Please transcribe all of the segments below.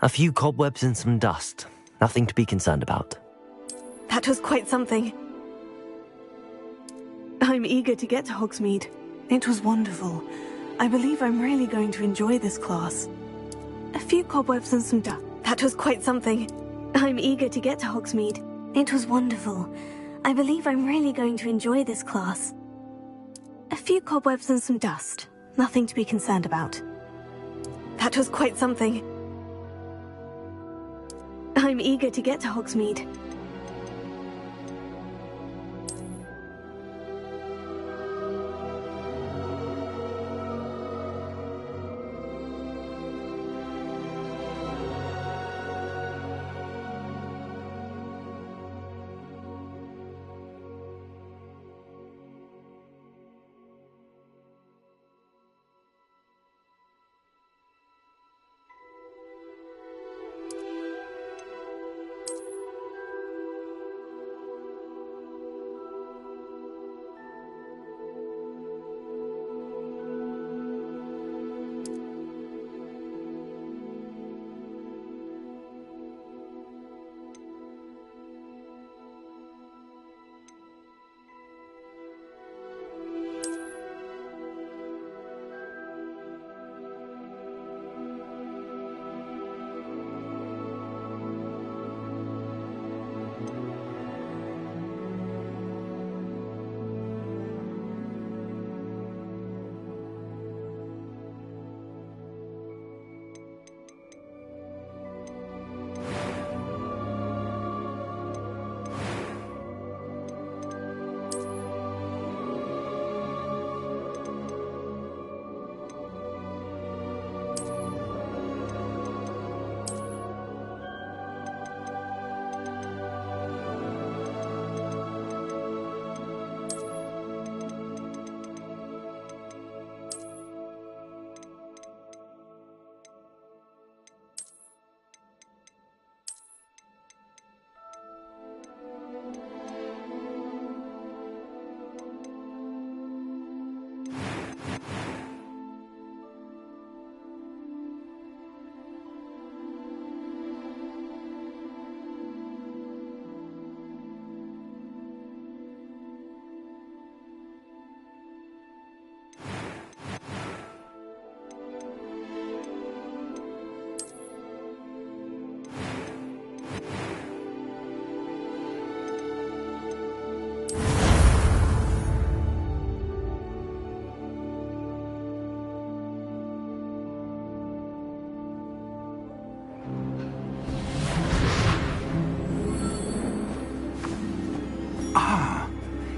A few cobwebs and some dust. Nothing to be concerned about. That was quite something. I'm eager to get to Hogsmeade. It was wonderful. I believe I'm really going to enjoy this class. A few cobwebs and some dust. That was quite something. I'm eager to get to Hogsmeade. It was wonderful. I believe I'm really going to enjoy this class. A few cobwebs and some dust. Nothing to be concerned about. That was quite something. I'm eager to get to Hogsmeade.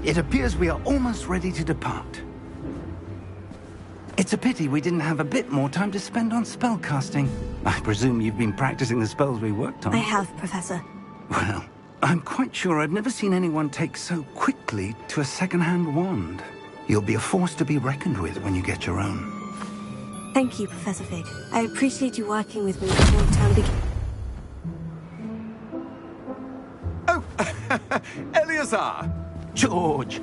It appears we are almost ready to depart. It's a pity we didn't have a bit more time to spend on spellcasting. I presume you've been practicing the spells we worked on. I have, Professor. Well, I'm quite sure I've never seen anyone take so quickly to a second-hand wand. You'll be a force to be reckoned with when you get your own. Thank you, Professor Fig. I appreciate you working with me before the term begins. Oh, Eleazar! George,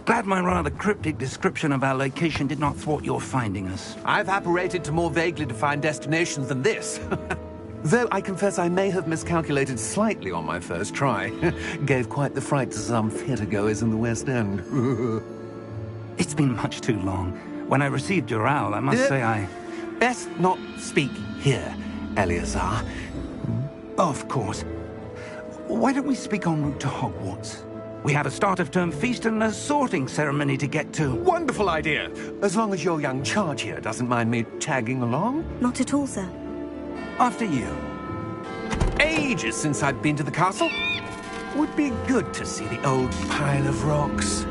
glad my rather cryptic description of our location did not thwart your finding us. I've apparated to more vaguely defined destinations than this. Though I confess I may have miscalculated slightly on my first try. Gave quite the fright to some theatre-goers in the West End. It's been much too long. When I received your owl, I must say I... Best not speak here, Eleazar. Of course. Why don't we speak en route to Hogwarts? We have a start-of-term feast and a sorting ceremony to get to. Wonderful idea! As long as your young charge here doesn't mind me tagging along. Not at all, sir. After you. Ages since I've been to the castle. Would be good to see the old pile of rocks.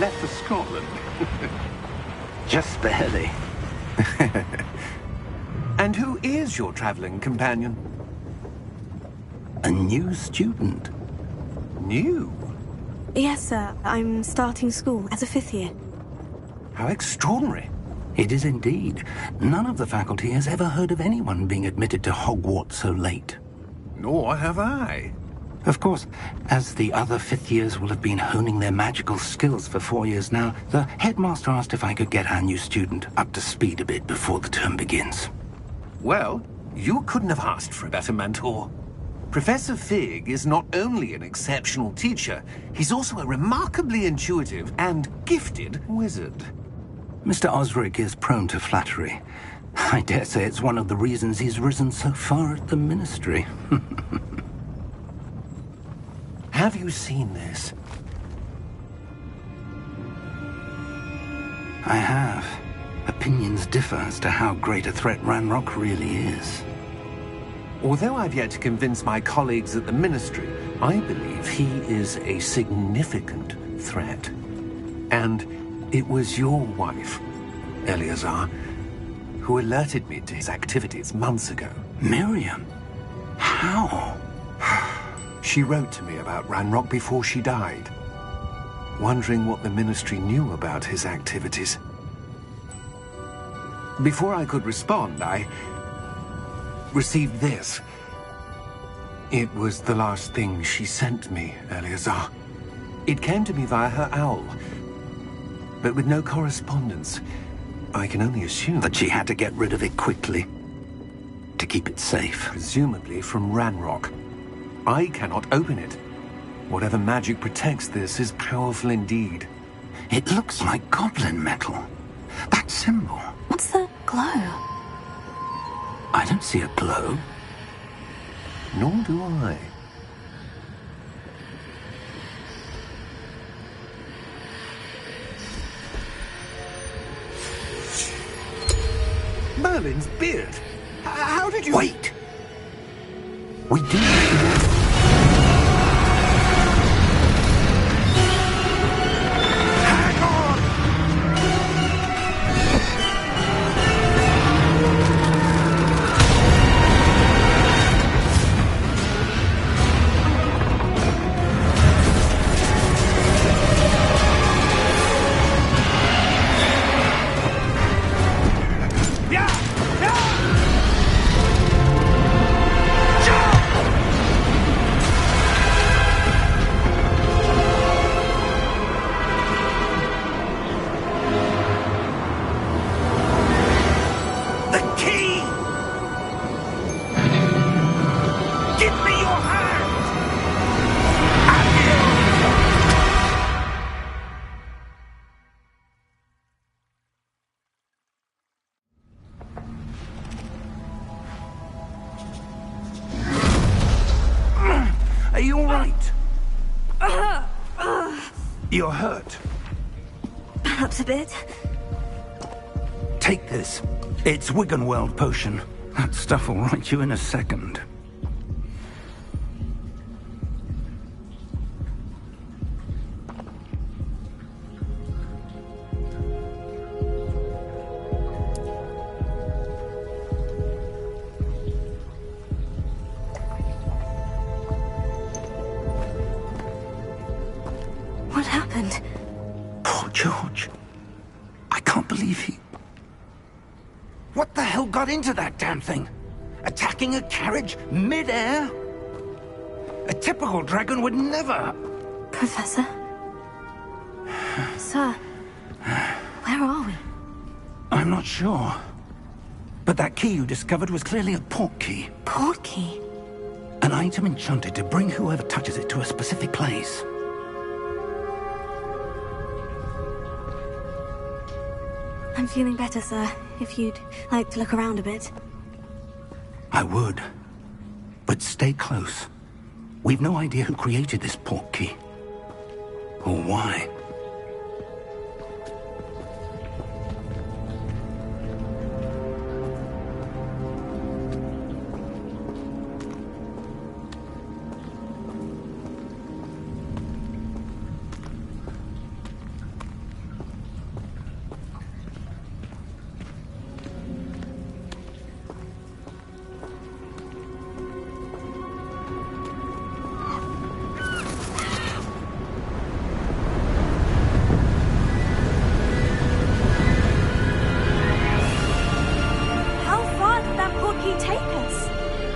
left for Scotland. Just barely. And who is your traveling companion? A new student. New? Yes, sir. I'm starting school as a 5th year. How extraordinary. It is indeed. None of the faculty has ever heard of anyone being admitted to Hogwarts so late. Nor have I. Of course, as the other 5th years will have been honing their magical skills for 4 years now, the headmaster asked if I could get our new student up to speed a bit before the term begins. Well, you couldn't have asked for a better mentor. Professor Fig is not only an exceptional teacher, he's also a remarkably intuitive and gifted wizard. Mr. Osric is prone to flattery. I dare say it's one of the reasons he's risen so far at the Ministry. Have you seen this? I have. Opinions differ as to how great a threat Ranrock really is. Although I've yet to convince my colleagues at the Ministry, I believe he is a significant threat. And it was your wife, Eleazar, who alerted me to his activities months ago. Miriam? How? She wrote to me about Ranrock before she died, wondering what the Ministry knew about his activities. Before I could respond, I received this. It was the last thing she sent me, Eleazar. It came to me via her owl, but with no correspondence. I can only assume That she had to get rid of it quickly, to keep it safe. presumably from Ranrock. I cannot open it. Whatever magic protects this is powerful indeed. It looks like goblin metal. That symbol. What's the glow? I don't see a glow. Nor do I. Merlin's beard. How did you... Wait! We do... Are you all right? You're hurt. Perhaps a bit. Take this. It's Wiggenweld potion. That stuff will right you in a second. What happened? Poor George. I can't believe he... What the hell got into that damn thing? Attacking a carriage mid-air? A typical dragon would never... Professor? Sir, where are we? I'm not sure. But that key you discovered was clearly a port key. Port key? An item enchanted to bring whoever touches it to a specific place. I'm feeling better, sir. If you'd like to look around a bit. I would. But stay close. We've no idea who created this port key. Or why.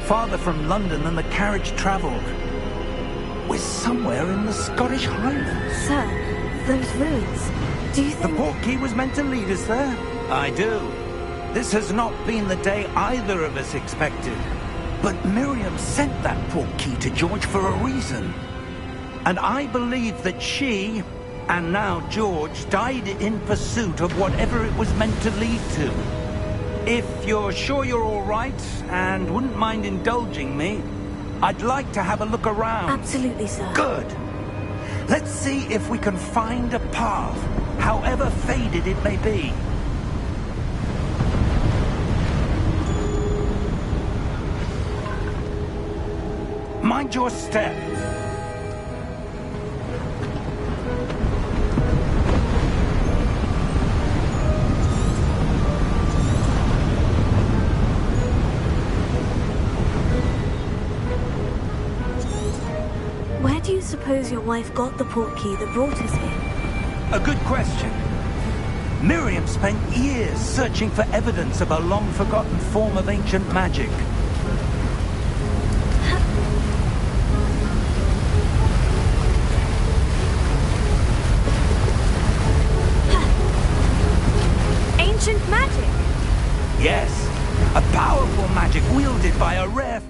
farther from London than the carriage travelled. We're somewhere in the Scottish Highlands. Sir, those ruins. Do you The think... portkey was meant to lead us there? I do. This has not been the day either of us expected. But Miriam sent that portkey to George for a reason. And I believe that she, and now George, died in pursuit of whatever it was meant to lead to. If you're sure you're all right, and wouldn't mind indulging me, I'd like to have a look around. Absolutely, sir. Good. Let's see if we can find a path, however faded it may be. Mind your step. Where do you suppose your wife got the portkey that brought us here? A good question. Miriam spent years searching for evidence of a long-forgotten form of ancient magic. Ancient magic? Yes, a powerful magic wielded by a rare few.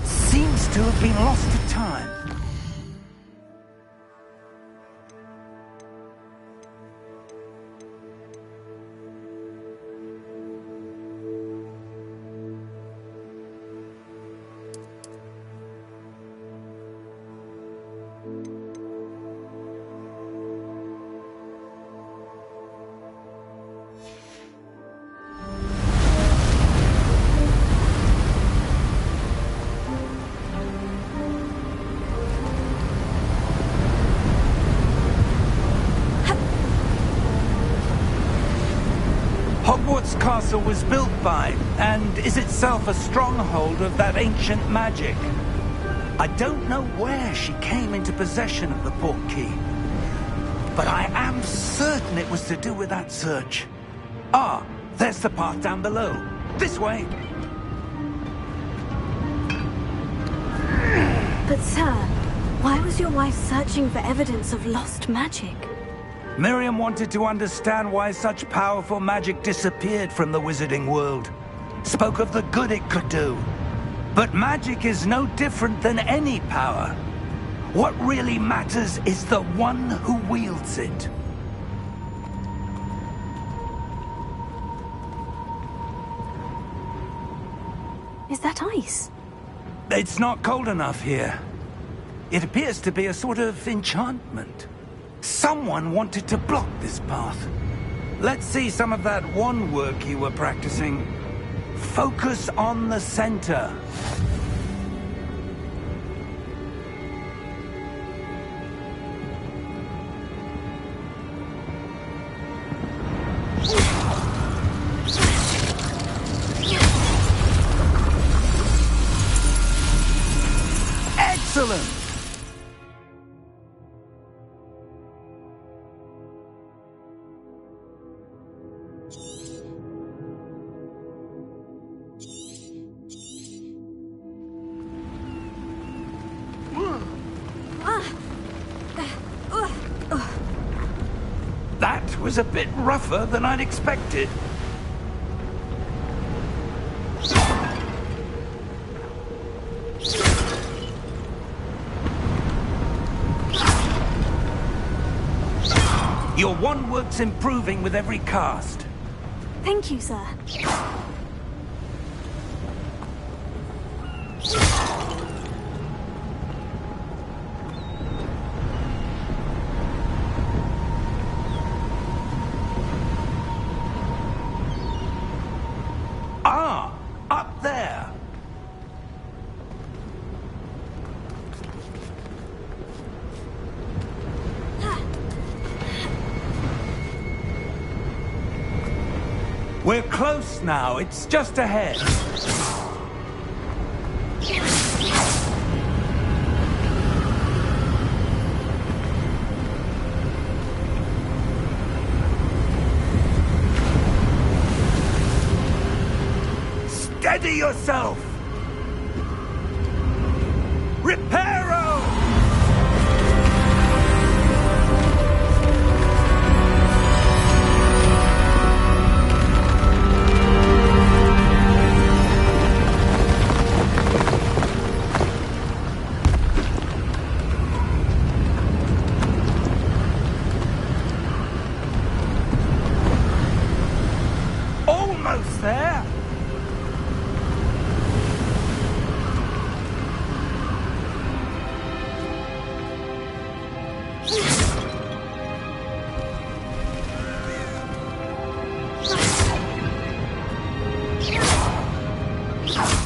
Seems to have been lost to time. Hogwarts Castle was built by, and is itself a stronghold of that ancient magic. I don't know where she came into possession of the portkey, but I am certain it was to do with that search. Ah, there's the path down below. This way. But sir, why was your wife searching for evidence of lost magic? Miriam wanted to understand why such powerful magic disappeared from the wizarding world. Spoke of the good it could do. But magic is no different than any power. What really matters is the one who wields it. Is that ice? It's not cold enough here. It appears to be a sort of enchantment. Someone wanted to block this path. Let's see some of that wand work you were practicing. Focus on the center. Excellent! That was a bit rougher than I'd expected. Your wand work's improving with every cast. Thank you, sir. Ah, up there. We're close now. It's just ahead. Steady yourself! Reparo! Almost there!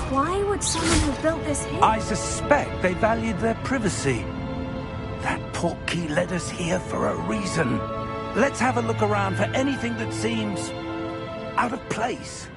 Why would someone have built this here? I suspect they valued their privacy. That portkey led us here for a reason. Let's have a look around for anything that seems out of place.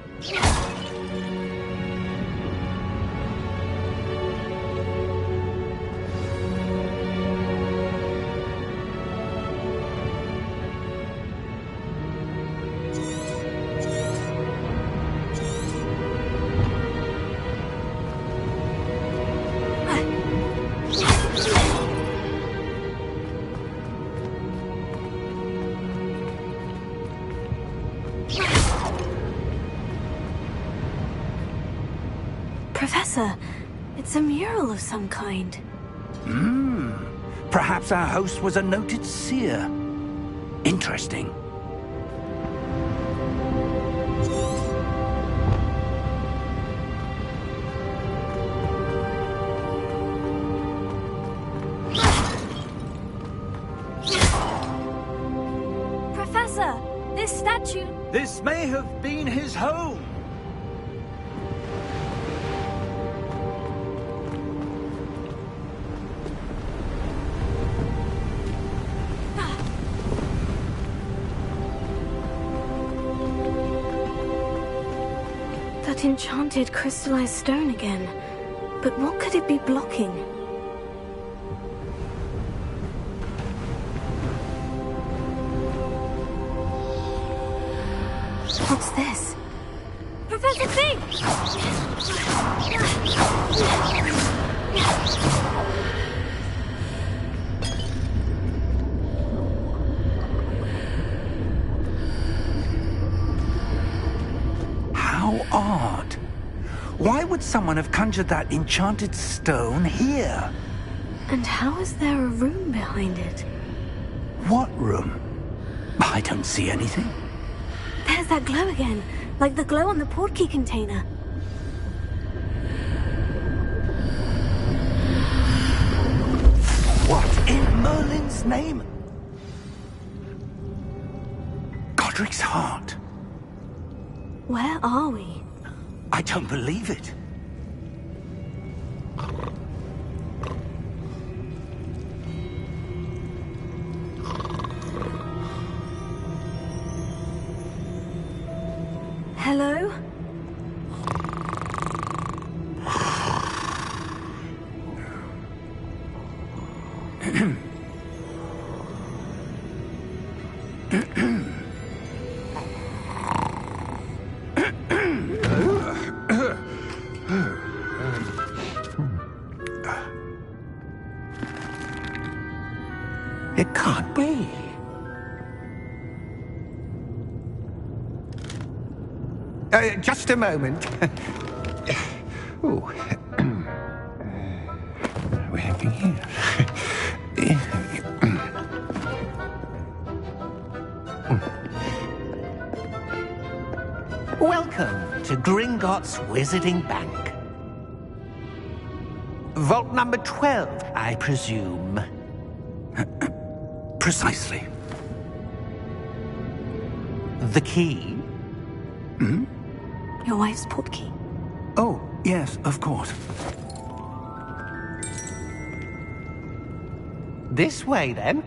Professor, it's a mural of some kind. Perhaps our host was a noted seer. Interesting. Professor, this statue... This may have been his home. That enchanted crystallized stone again. But what could it be blocking? What's this? Professor Fig! How odd. Why would someone have conjured that enchanted stone here? And how is there a room behind it? What room? I don't see anything. There's that glow again, like the glow on the portkey container. What in Merlin's name? Godric's heart. Where are we? I don't believe it. Hello? It can't be. Just a moment. Oh. We're having here. Welcome to Gringotts Wizarding Bank. Vault number 12, I presume. Precisely. The key? Your wife's portkey. Oh, yes, of course. This way, then.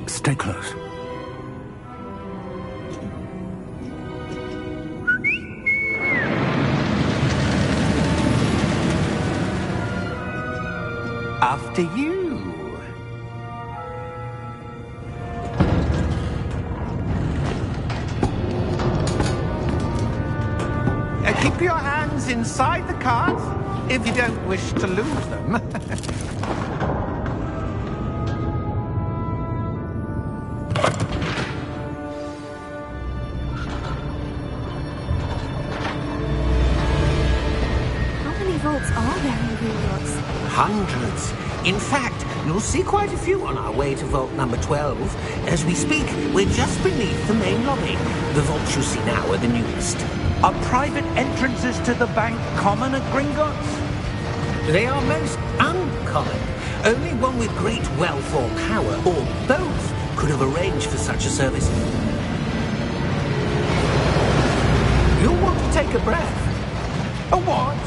Stay close. after you. Keep your hands inside the cart if you don't wish to lose them. Vaults are there in Gringotts? Hundreds. In fact, you'll see quite a few on our way to vault number 12. As we speak, we're just beneath the main lobby. The vaults you see now are the newest. Are private entrances to the bank common at Gringotts? They are most uncommon. Only one with great wealth or power, or both, could have arranged for such a service. You'll want to take a breath. A what?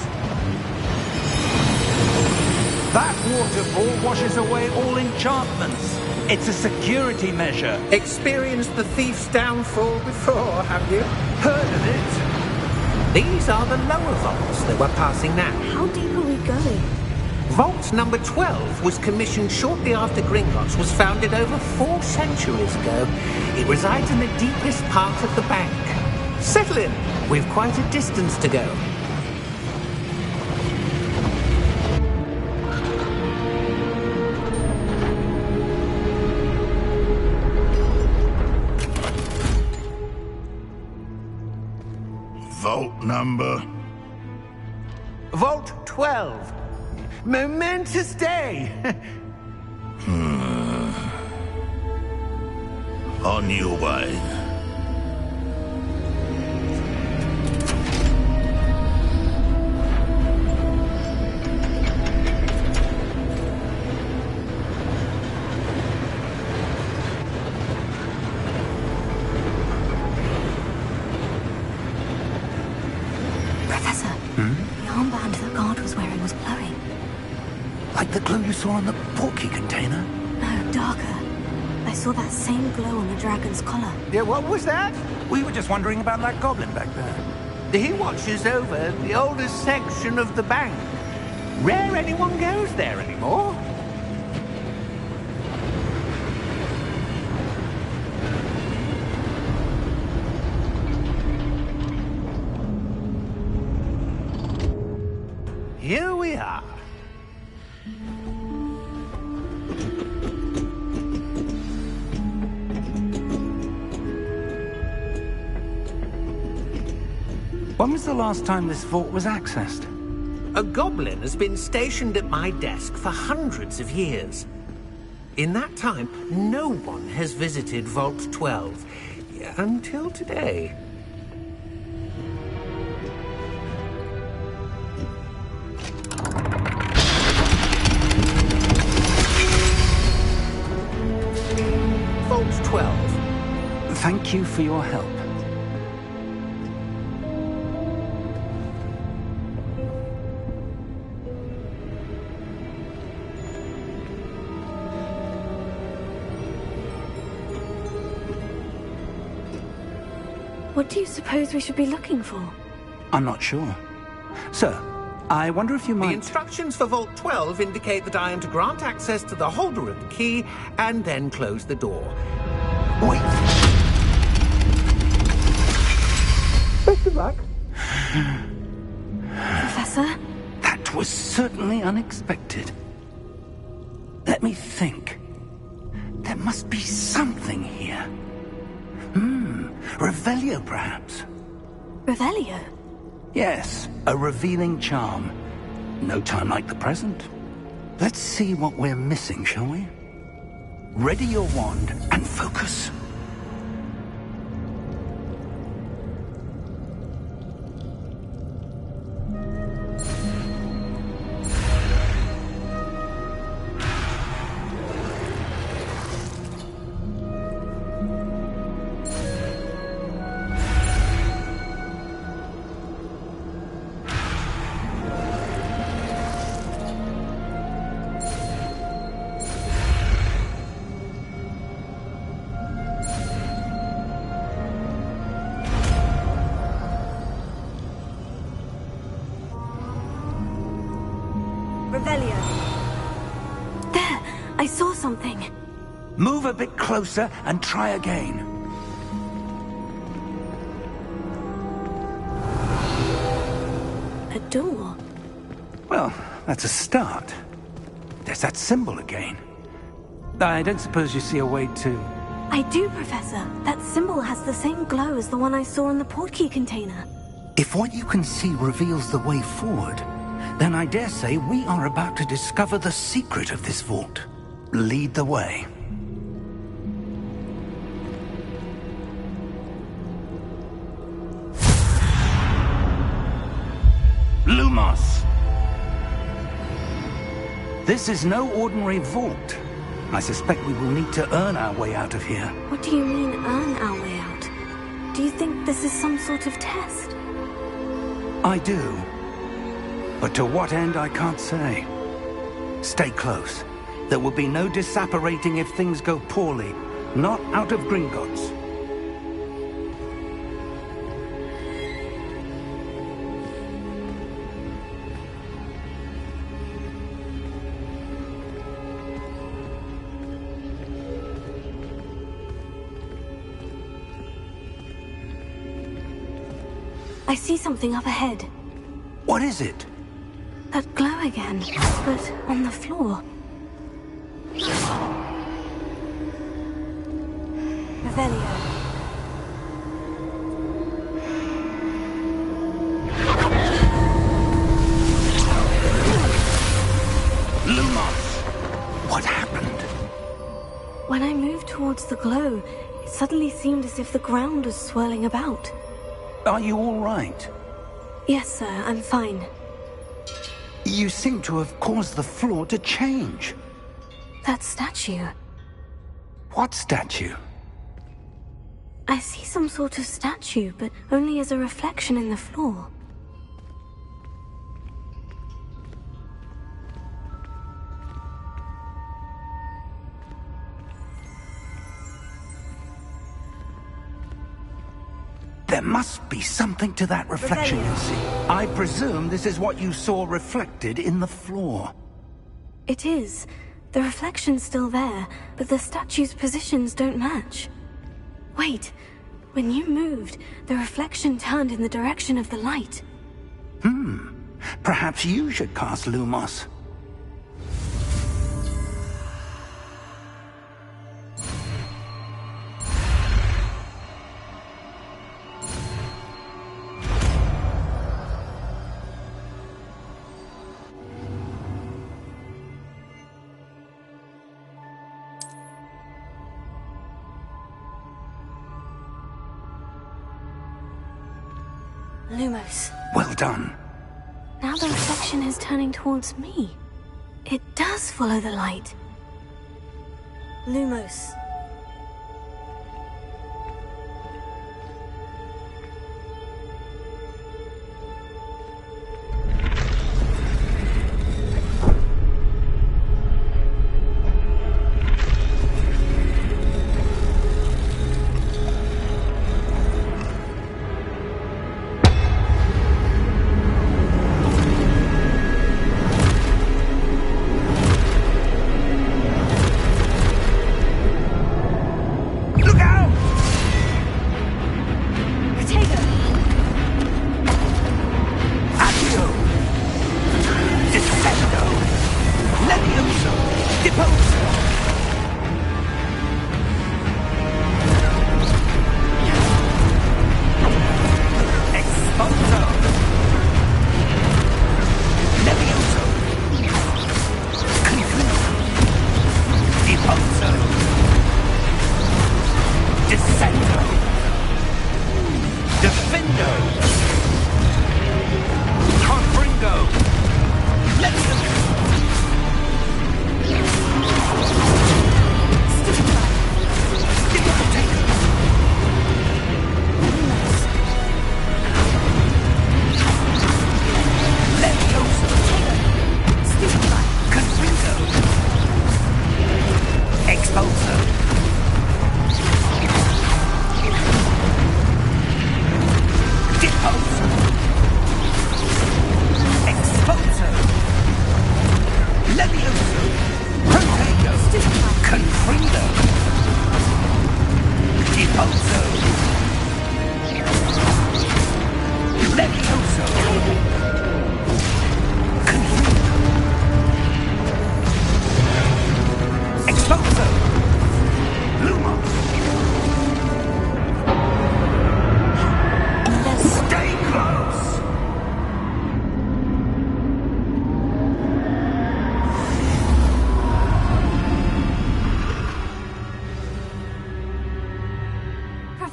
That waterfall washes away all enchantments. It's a security measure. Experienced the thief's downfall before, have you? Heard of it? These are the lower vaults that we're passing now. How deep are we going? Vault number 12 was commissioned shortly after Gringotts was founded over 4 centuries ago. It resides in the deepest part of the bank. Settle in. We've quite a distance to go. Vault number? Vault 12. Momentous day. On your way. Professor, the armband that guard was wearing was glowing. Like the glow you saw on the porky container? No, darker. I saw that same glow on the dragon's collar. Yeah, what was that? We were just wondering about that goblin back there. He watches over the oldest section of the bank. Rare anyone goes there anymore. Here we are. When was the last time this vault was accessed? A goblin has been stationed at my desk for hundreds of years. In that time, no one has visited Vault 12. Until today. Vault 12. Thank you for your help. What do you suppose we should be looking for? I'm not sure. Sir, I wonder if you The might... instructions for Vault 12 indicate that I am to grant access to the holder of the key and then close the door. Wait. Best of luck. Professor? That was certainly unexpected. Let me think. There must be something here. Revelio, perhaps? Revelio? Yes, a revealing charm. No time like the present. Let's see what we're missing, shall we? Ready your wand and focus. something. Move a bit closer and try again. A door. Well, that's a start. There's that symbol again. I don't suppose you see a way to... I do, Professor. That symbol has the same glow as the one I saw in the portkey container. If what you can see reveals the way forward, then I dare say we are about to discover the secret of this vault. Lead the way. Lumos! This is no ordinary vault. I suspect we will need to earn our way out of here. What do you mean, earn our way out? Do you think this is some sort of test? I do. But to what end, I can't say. Stay close. There will be no disapparating if things go poorly. Not out of Gringotts. I see something up ahead. What is it? That glow again, but on the floor. Revelio. Lumos! What happened? When I moved towards the glow, it suddenly seemed as if the ground was swirling about. Are you all right? Yes, sir, I'm fine. You seem to have caused the floor to change. That statue. What statue? I see some sort of statue, but only as a reflection in the floor. There must be something to that reflection you see. I presume this is what you saw reflected in the floor. It is. The reflection's still there, but the statue's positions don't match. Wait. When you moved, the reflection turned in the direction of the light. Perhaps you should cast Lumos. Lumos. Well done. Now the reflection is turning towards me. It does follow the light. Lumos.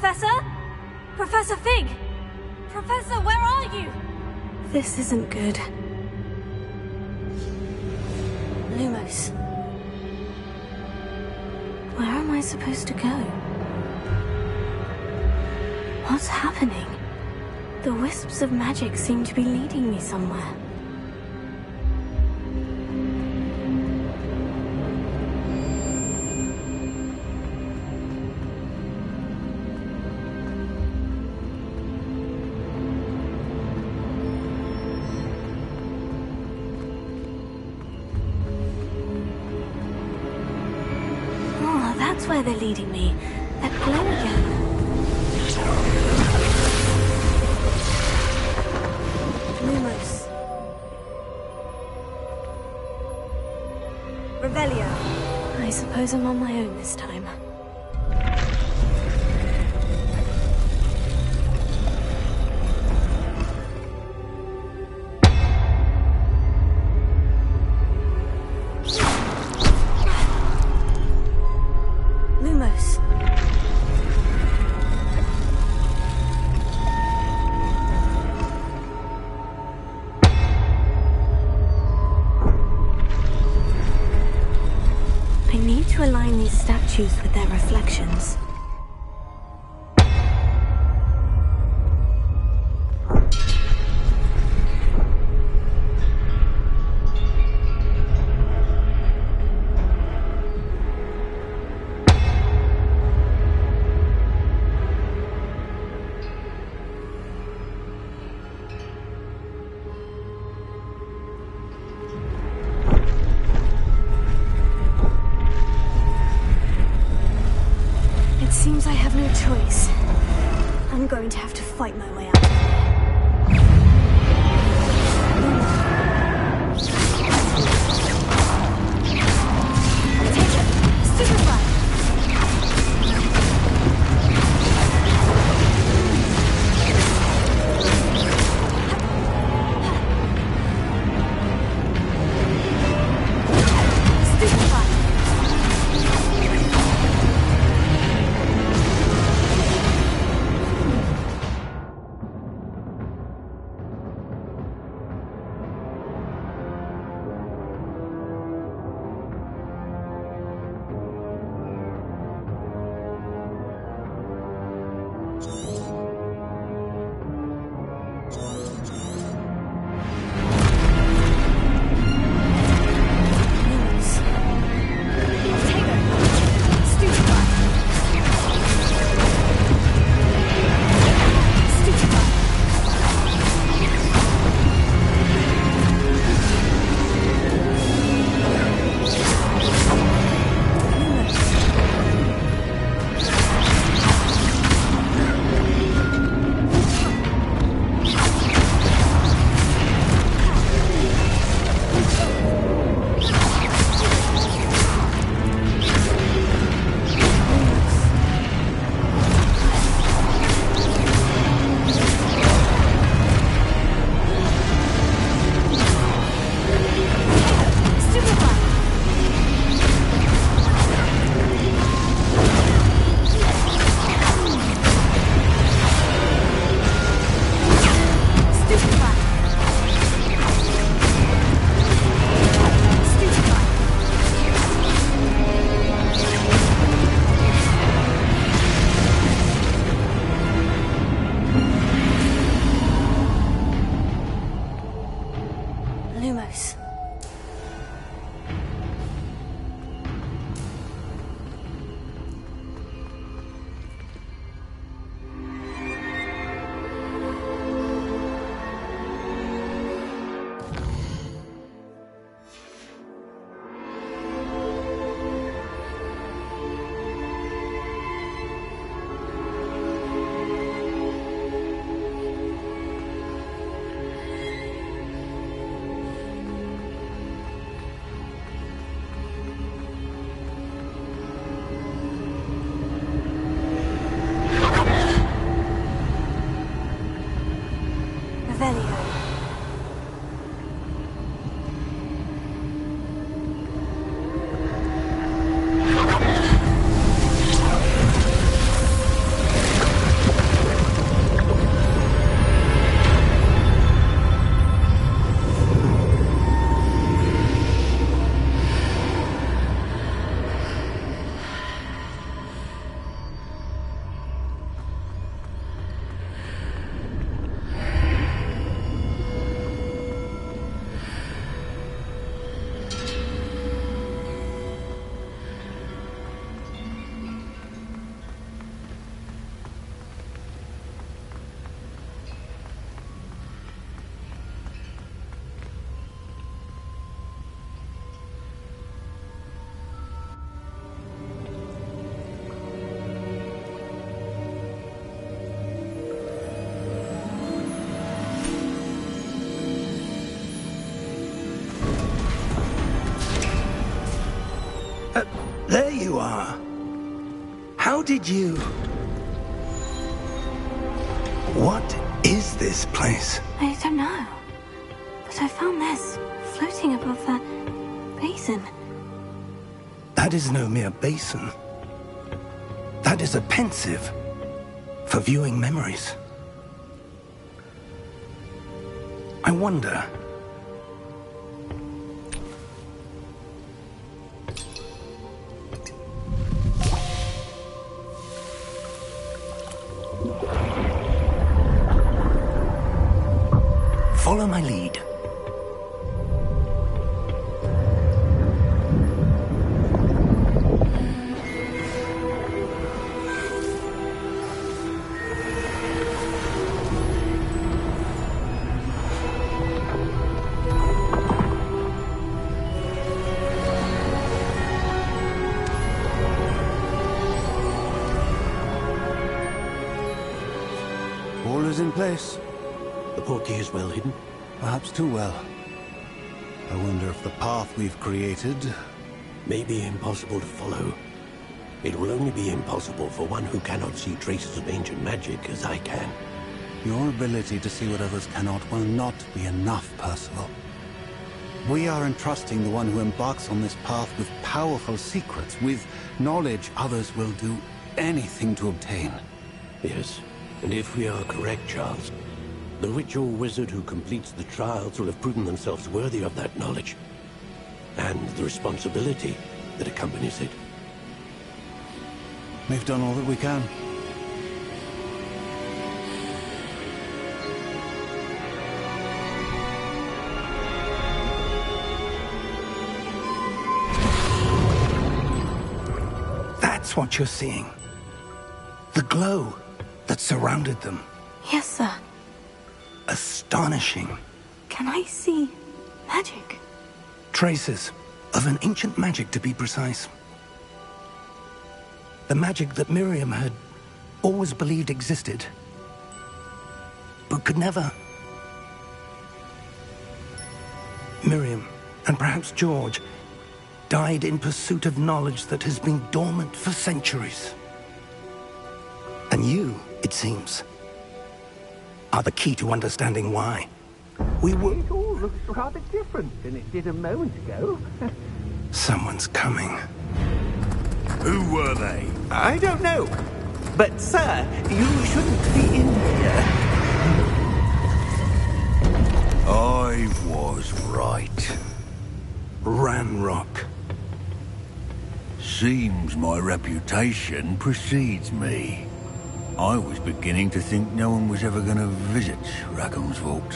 Professor? Professor Fig! Professor, where are you? This isn't good. Lumos. Where am I supposed to go? What's happening? The wisps of magic seem to be leading me somewhere. Oh, that's where they're leading me. That glow again. Lumos. Revelio. I suppose I'm on my own this time. Lumos. I need to align these statues with their reflections. It seems I have no choice. I'm going to have to fight my way out of here. Take it! Superfly! you are. How did you... What is this place? I don't know. But I found this floating above that basin. That is no mere basin. That is a pensive for viewing memories. I wonder... Follow my lead. All is in place. The portkey is well hidden. Perhaps too well. I wonder if the path we've created... May be impossible to follow. It will only be impossible for one who cannot see traces of ancient magic as I can. Your ability to see what others cannot will not be enough, Percival. We are entrusting the one who embarks on this path with powerful secrets, with knowledge others will do anything to obtain. Yes, and if we are correct, Charles, the witch or wizard who completes the trials will have proven themselves worthy of that knowledge, and the responsibility that accompanies it. We've done all that we can. That's what you're seeing. The glow that surrounded them. Yes, sir. Astonishing. Can I see magic? Traces of an ancient magic, to be precise. The magic that Miriam had always believed existed, but could never. Miriam, and perhaps George, died in pursuit of knowledge that has been dormant for centuries. And you, it seems, are the key to understanding why. We were... It all looks rather different than it did a moment ago. Someone's coming. Who were they? I don't know. But, sir, you shouldn't be in here. I was right. Ranrock. Seems my reputation precedes me. I was beginning to think no one was ever going to visit Rackham's vault.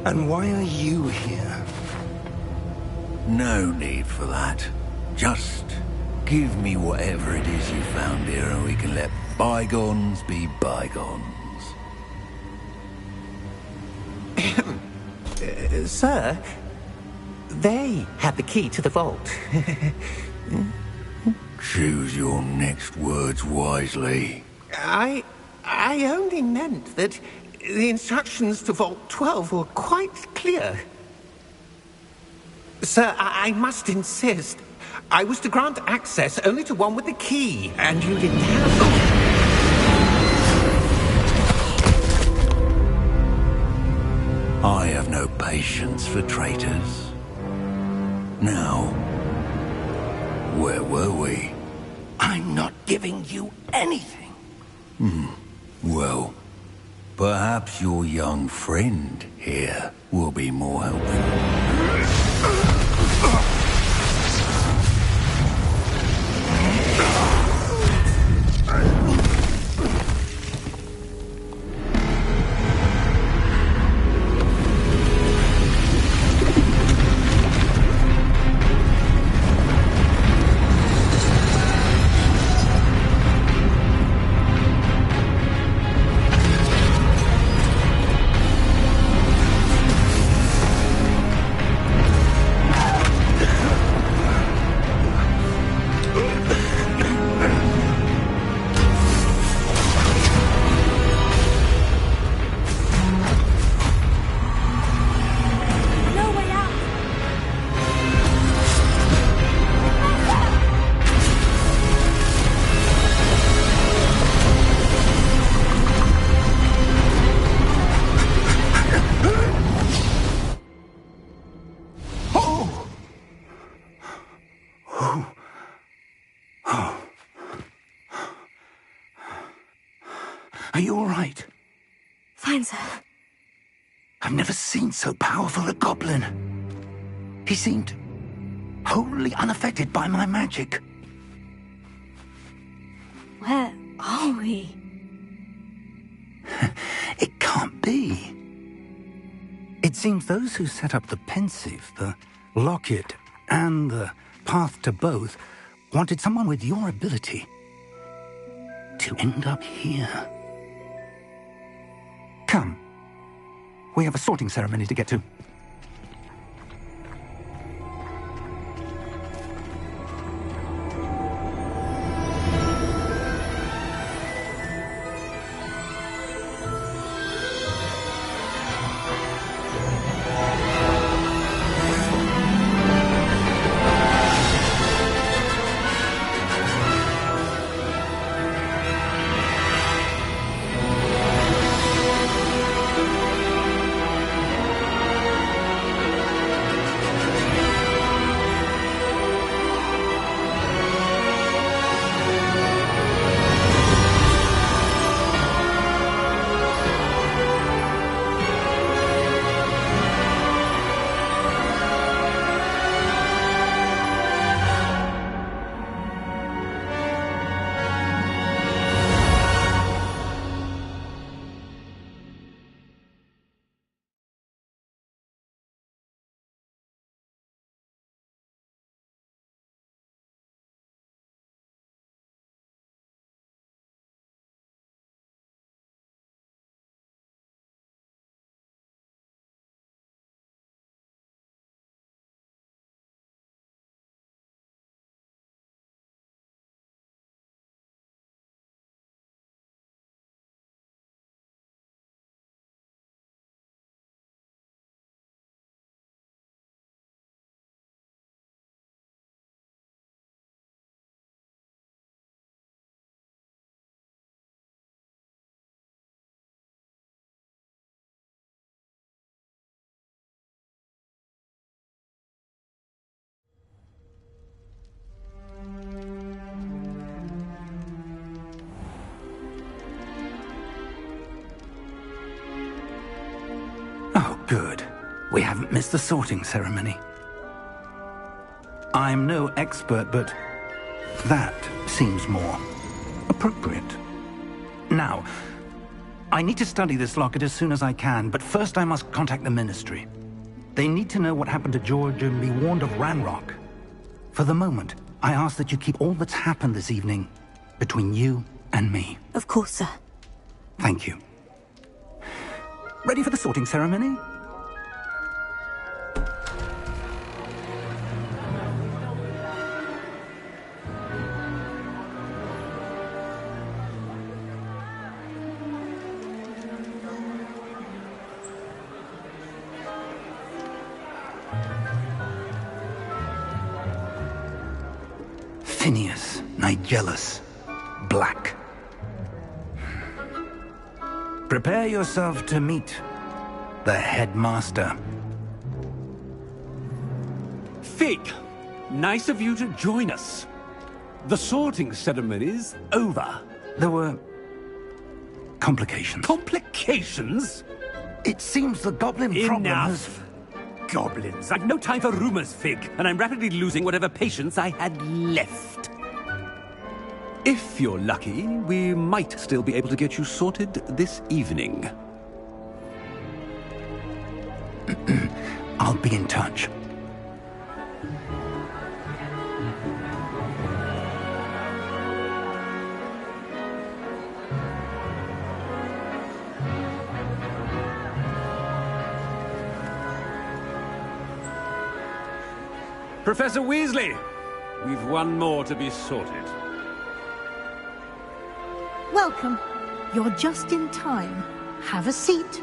And why are you here? No need for that. Just give me whatever it is you found here and we can let bygones be bygones. Sir, they had the key to the vault. Choose your next words wisely. I only meant that the instructions to Vault 12 were quite clear. Sir, I must insist. I was to grant access only to one with the key, and you didn't have... I have no patience for traitors. Now, where were we? I'm not giving you anything. Well, perhaps your young friend here will be more helpful. Are you all right? Fine, sir. I've never seen so powerful a goblin. He seemed wholly unaffected by my magic. Where are we? It can't be. It seems those who set up the pensive, the locket, and the path to both wanted someone with your ability to end up here. Come. We have a sorting ceremony to get to. Oh, good. We haven't missed the sorting ceremony. I'm no expert, but that seems more appropriate. Now, I need to study this locket as soon as I can, but first I must contact the Ministry. They need to know what happened to George and be warned of Ranrock. For the moment, I ask that you keep all that's happened this evening between you and me. Of course, sir. Thank you. Ready for the sorting ceremony? Phineas, Nigellus, Black. Prepare yourself to meet the headmaster. Fig, nice of you to join us. The sorting ceremony's over. There were complications. Complications? It seems the goblin problem has... Enough! Goblins. I've no time for rumors, Fig, and I'm rapidly losing whatever patience I had left. If you're lucky, we might still be able to get you sorted this evening. I'll be in touch. Professor Weasley, we've one more to be sorted. Welcome. You're just in time. Have a seat.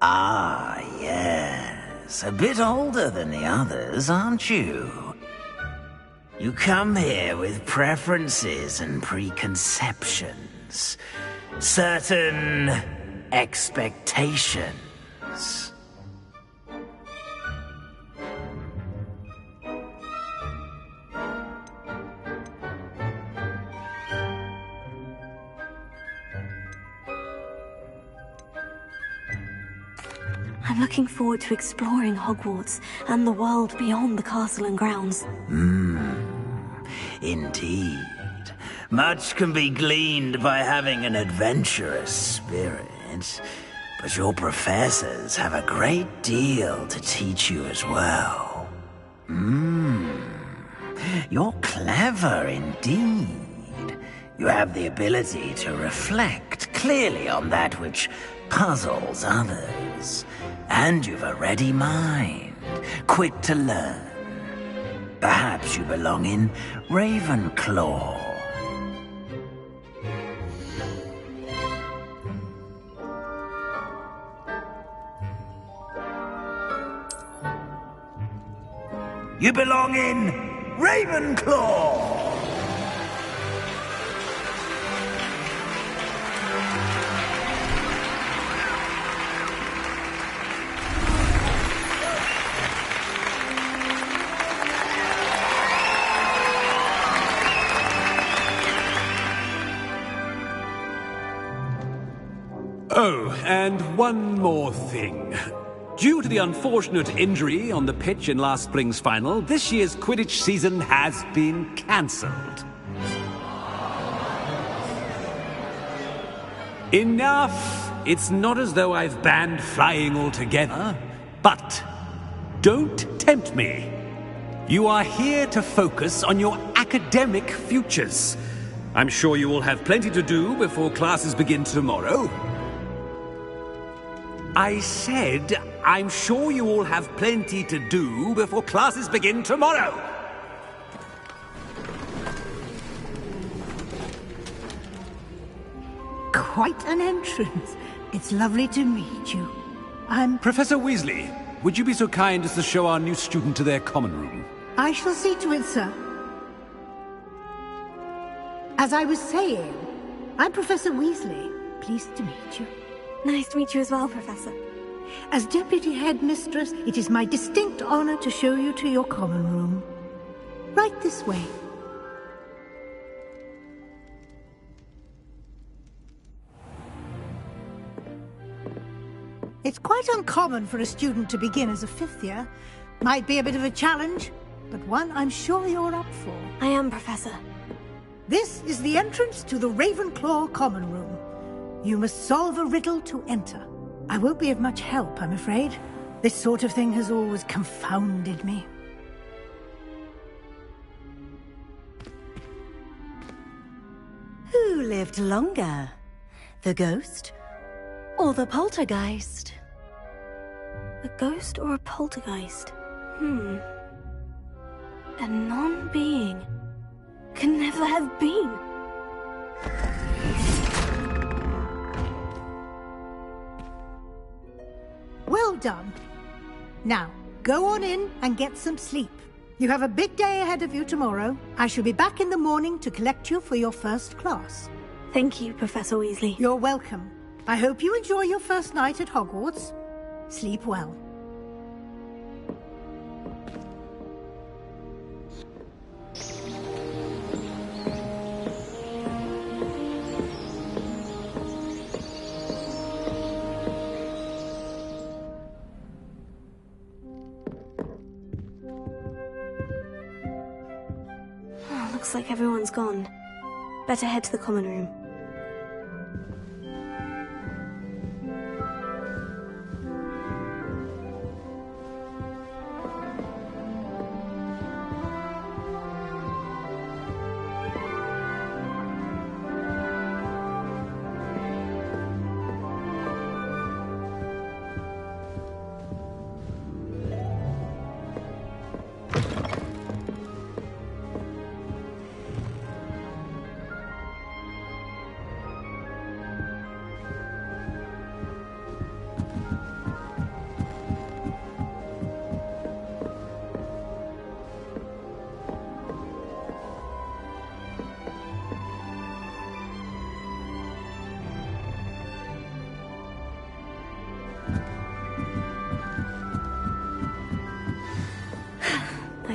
Ah, yes. A bit older than the others, aren't you? You come here with preferences and preconceptions. Certain expectations. I'm looking forward to exploring Hogwarts and the world beyond the castle and grounds. Indeed. Much can be gleaned by having an adventurous spirit, but your professors have a great deal to teach you as well. You're clever indeed. You have the ability to reflect clearly on that which puzzles others. And you've a ready mind, quick to learn. Perhaps you belong in Ravenclaw. You belong in Ravenclaw! Oh, and one more thing. Due to the unfortunate injury on the pitch in last spring's final, this year's Quidditch season has been cancelled. Enough! It's not as though I've banned flying altogether, but don't tempt me. You are here to focus on your academic futures. I'm sure you will have plenty to do before classes begin tomorrow. I said, I'm sure you all have plenty to do before classes begin tomorrow. Quite an entrance. It's lovely to meet you. I'm... Professor Weasley, would you be so kind as to show our new student to their common room? I shall see to it, sir. As I was saying, I'm Professor Weasley. Pleased to meet you. Nice to meet you as well, Professor. As Deputy Headmistress, it is my distinct honor to show you to your common room. Right this way. It's quite uncommon for a student to begin as a fifth year. Might be a bit of a challenge, but one I'm sure you're up for. I am, Professor. This is the entrance to the Ravenclaw common room. You must solve a riddle to enter. I won't be of much help, I'm afraid. This sort of thing has always confounded me. Who lived longer? The ghost or the poltergeist? A ghost or a poltergeist? A non-being can never have been. Well done. Now, go on in and get some sleep. You have a big day ahead of you tomorrow. I shall be back in the morning to collect you for your first class. Thank you, Professor Weasley. You're welcome. I hope you enjoy your first night at Hogwarts. Sleep well. Looks like everyone's gone. Better head to the common room.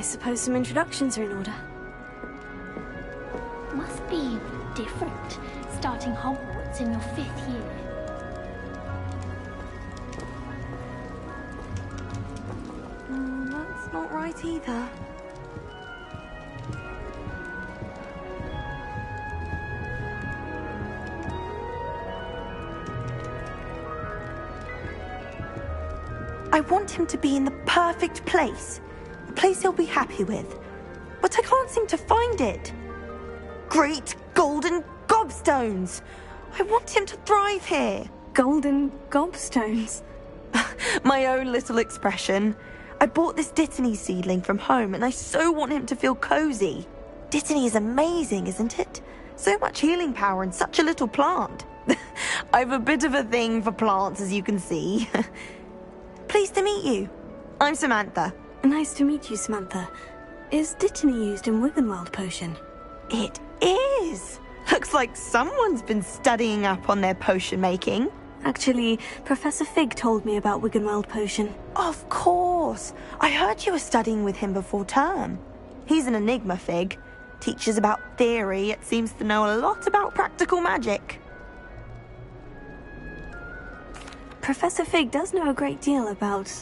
I suppose some introductions are in order. Must be different, starting Hogwarts in your 5th year. That's not right either. I want him to be in the perfect place. A place he'll be happy with. But I can't seem to find it. Great golden gobstones! I want him to thrive here. Golden gobstones? My own little expression. I bought this Dittany seedling from home and I so want him to feel cozy. Dittany is amazing, isn't it? So much healing power in such a little plant. I've a bit of a thing for plants, as you can see. Pleased to meet you. I'm Samantha. Nice to meet you, Samantha. Is Dittany used in Wiggenweld potion? It is! Looks like someone's been studying up on their potion making. Actually, Professor Fig told me about Wiggenweld potion. Of course! I heard you were studying with him before term. He's an enigma, Fig. Teaches about theory, yet seems to know a lot about practical magic. Professor Fig does know a great deal about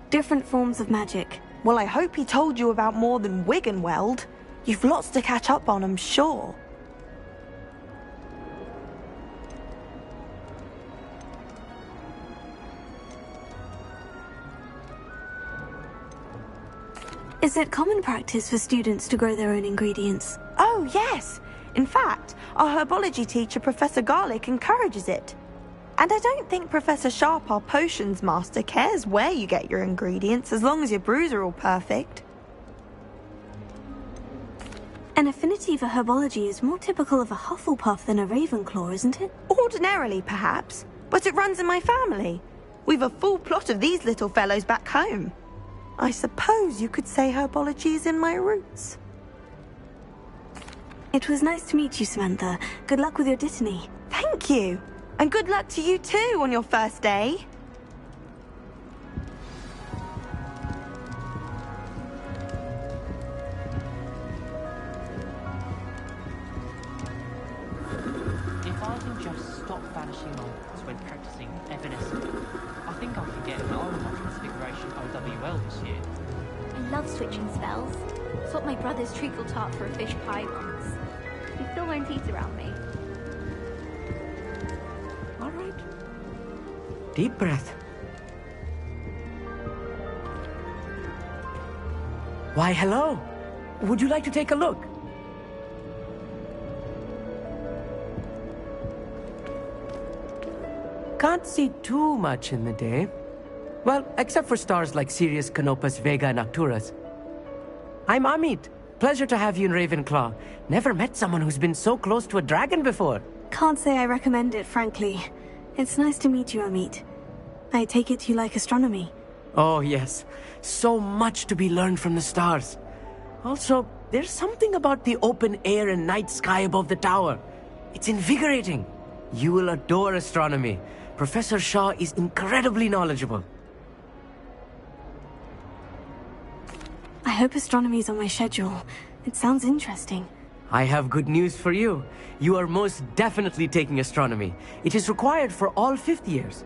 different forms of magic. Well, I hope he told you about more than Wiggenweld. You've lots to catch up on, I'm sure. Is it common practice for students to grow their own ingredients? Oh, yes. In fact, our herbology teacher, Professor Garlick, encourages it. And I don't think Professor Sharp, our potions master, cares where you get your ingredients, as long as your brews are all perfect. An affinity for herbology is more typical of a Hufflepuff than a Ravenclaw, isn't it? Ordinarily, perhaps, but it runs in my family. We've a full plot of these little fellows back home. I suppose you could say herbology is in my roots. It was nice to meet you, Samantha. Good luck with your Dittany. Thank you. And good luck to you too on your first day. If I can just stop vanishing onwards when practicing Evanescence, I think I can get an Orange Transfiguration OWL this year. I love switching spells. Swapped my brother's treacle tart for a fish pie once. He still won't eat around me. All right. Deep breath. Why, hello. Would you like to take a look? Can't see too much in the day. Well, except for stars like Sirius, Canopus, Vega, and Arcturus. I'm Amit. Pleasure to have you in Ravenclaw. Never met someone who's been so close to a dragon before. Can't say I recommend it, frankly. It's nice to meet you, Amit. I take it you like astronomy. Oh, yes. So much to be learned from the stars. Also, there's something about the open air and night sky above the tower. It's invigorating. You will adore astronomy. Professor Shaw is incredibly knowledgeable. I hope astronomy's on my schedule. It sounds interesting. I have good news for you. You are most definitely taking astronomy. It is required for all 5th years.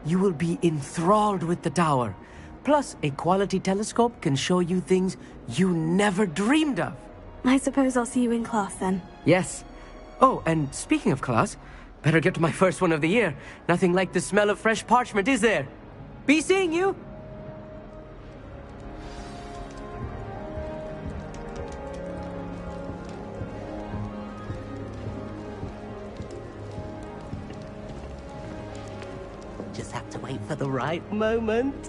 You will be enthralled with the tower. Plus, a quality telescope can show you things you never dreamed of. I suppose I'll see you in class then. Yes. Oh, and speaking of class, better get to my first one of the year. Nothing like the smell of fresh parchment, is there? Be seeing you! Just have to wait for the right moment.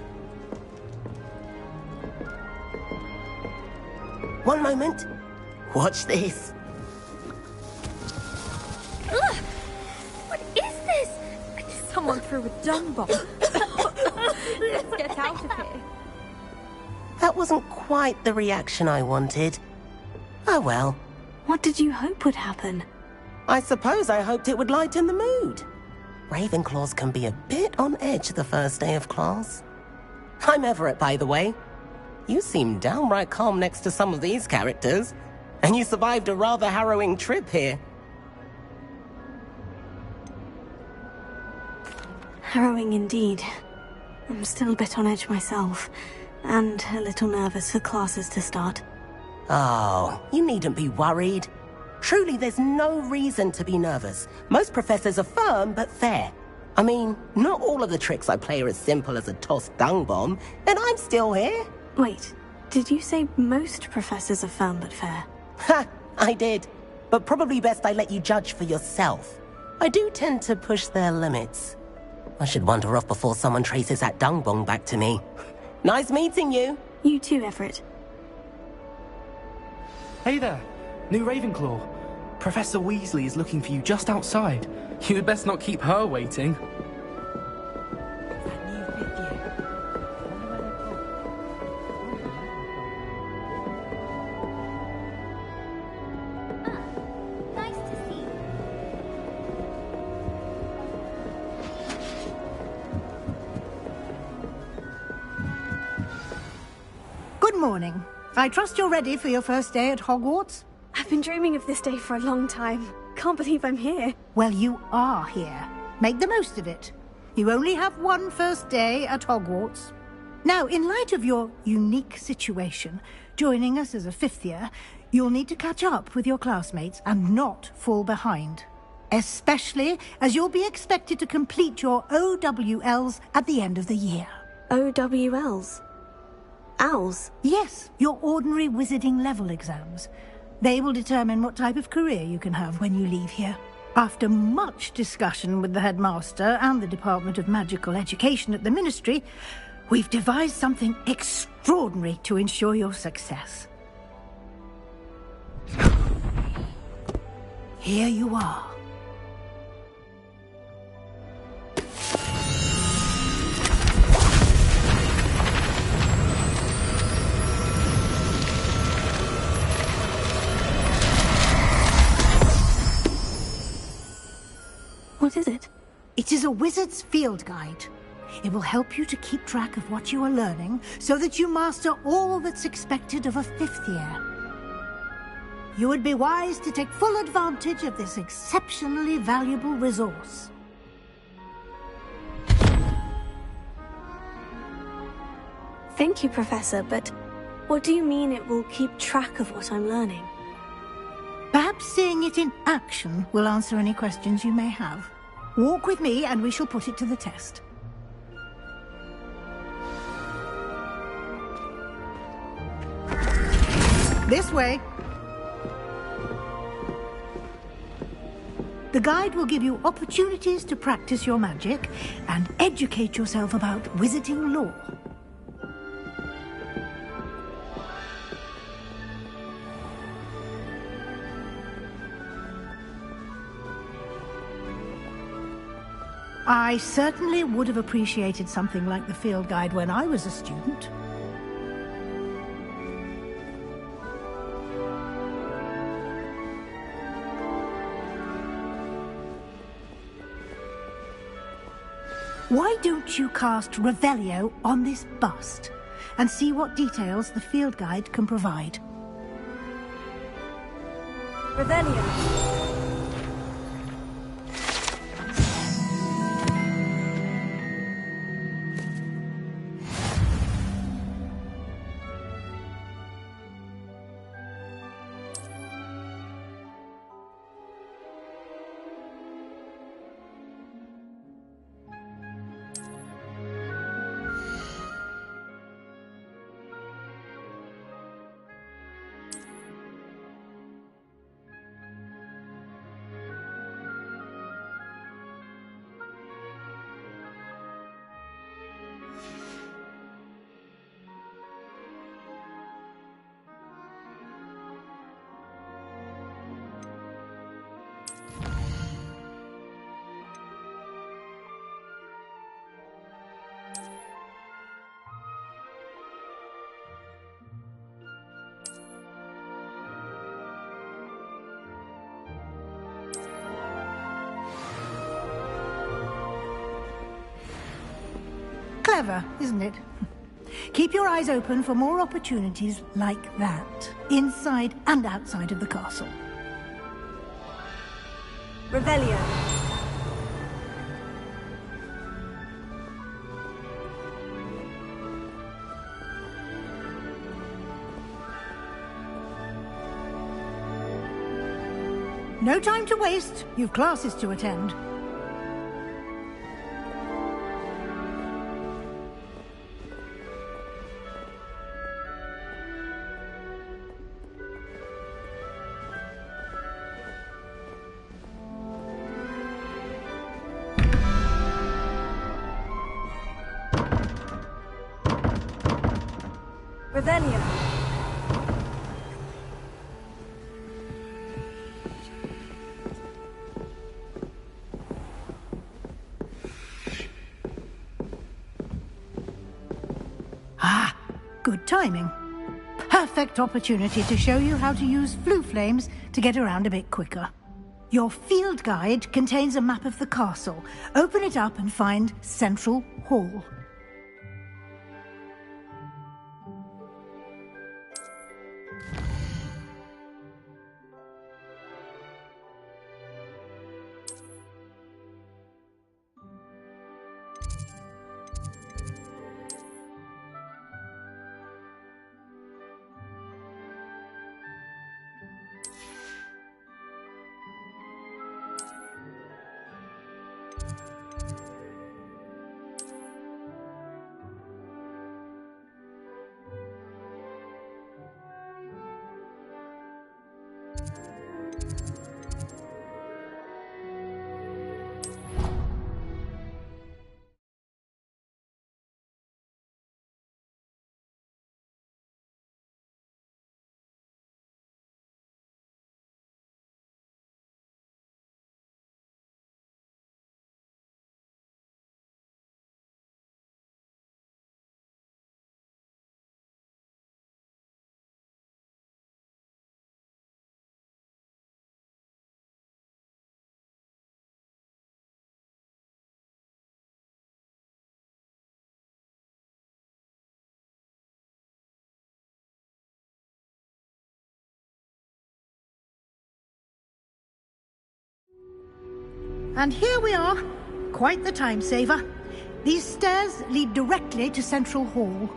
One moment. Watch this. Ugh! What is this? Someone threw a dung bomb. Let's get out of here. That wasn't quite the reaction I wanted. Oh well. What did you hope would happen? I suppose I hoped it would lighten the mood. Ravenclaws can be a bit on edge the first day of class. I'm Everett, by the way. You seem downright calm next to some of these characters. And you survived a rather harrowing trip here. Harrowing indeed. I'm still a bit on edge myself, and a little nervous for classes to start. Oh, you needn't be worried. Truly, there's no reason to be nervous. Most professors are firm but fair. I mean, not all of the tricks I play are as simple as a tossed dung bomb, and I'm still here. Wait, did you say most professors are firm but fair? Ha! I did. But probably best I let you judge for yourself. I do tend to push their limits. I should wander off before someone traces that dung bomb back to me. Nice meeting you. You too, Everett. Hey there, new Ravenclaw. Professor Weasley is looking for you just outside. You'd best not keep her waiting. Nice to see you. Good morning. I trust you're ready for your first day at Hogwarts? I've been dreaming of this day for a long time. Can't believe I'm here. Well, you are here. Make the most of it. You only have one first day at Hogwarts. Now, in light of your unique situation, joining us as a fifth year, you'll need to catch up with your classmates and not fall behind. Especially as you'll be expected to complete your OWLs at the end of the year. OWLs? Owls? Yes, your ordinary wizarding level exams. They will determine what type of career you can have when you leave here. After much discussion with the headmaster and the Department of Magical Education at the Ministry, we've devised something extraordinary to ensure your success. Here you are. What is it? It is a wizard's field guide. It will help you to keep track of what you are learning so that you master all that's expected of a fifth year. You would be wise to take full advantage of this exceptionally valuable resource. Thank you, Professor, but what do you mean it will keep track of what I'm learning? Perhaps seeing it in action will answer any questions you may have. Walk with me and we shall put it to the test. This way. The guide will give you opportunities to practice your magic and educate yourself about wizarding lore. I certainly would have appreciated something like the field guide when I was a student. Why don't you cast Revelio on this bust and see what details the field guide can provide? Revelio. Clever, isn't it? Keep your eyes open for more opportunities like that, inside and outside of the castle. Revelio. No time to waste. You've classes to attend. Revelio. Ah, good timing. Perfect opportunity to show you how to use flue flames to get around a bit quicker. Your field guide contains a map of the castle. Open it up and find Central Hall. And here we are. Quite the time saver. These stairs lead directly to Central Hall.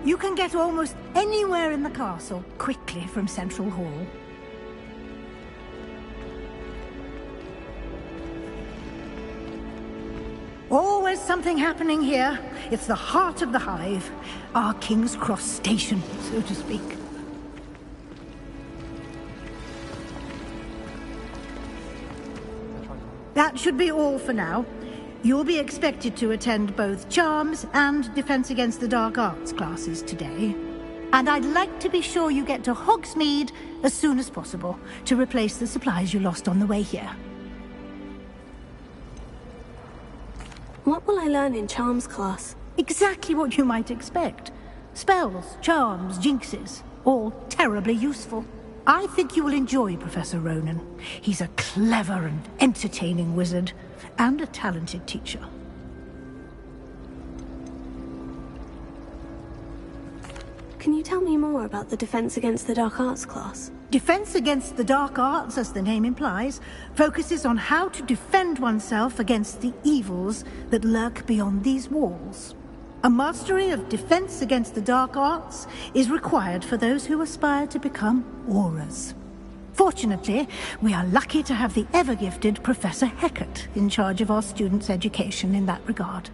You can get almost anywhere in the castle quickly from Central Hall. Always something happening here. It's the heart of the hive. Our King's Cross station, so to speak. That should be all for now. You'll be expected to attend both Charms and Defense Against the Dark Arts classes today. And I'd like to be sure you get to Hogsmeade as soon as possible to replace the supplies you lost on the way here. What will I learn in Charms class? Exactly what you might expect. Spells, charms, jinxes, all terribly useful. I think you will enjoy Professor Ronan. He's a clever and entertaining wizard, and a talented teacher. Can you tell me more about the Defense Against the Dark Arts class? Defense Against the Dark Arts, as the name implies, focuses on how to defend oneself against the evils that lurk beyond these walls. A mastery of Defense Against the Dark Arts is required for those who aspire to become Aurors. Fortunately, we are lucky to have the ever-gifted Professor Hecat in charge of our students' education in that regard.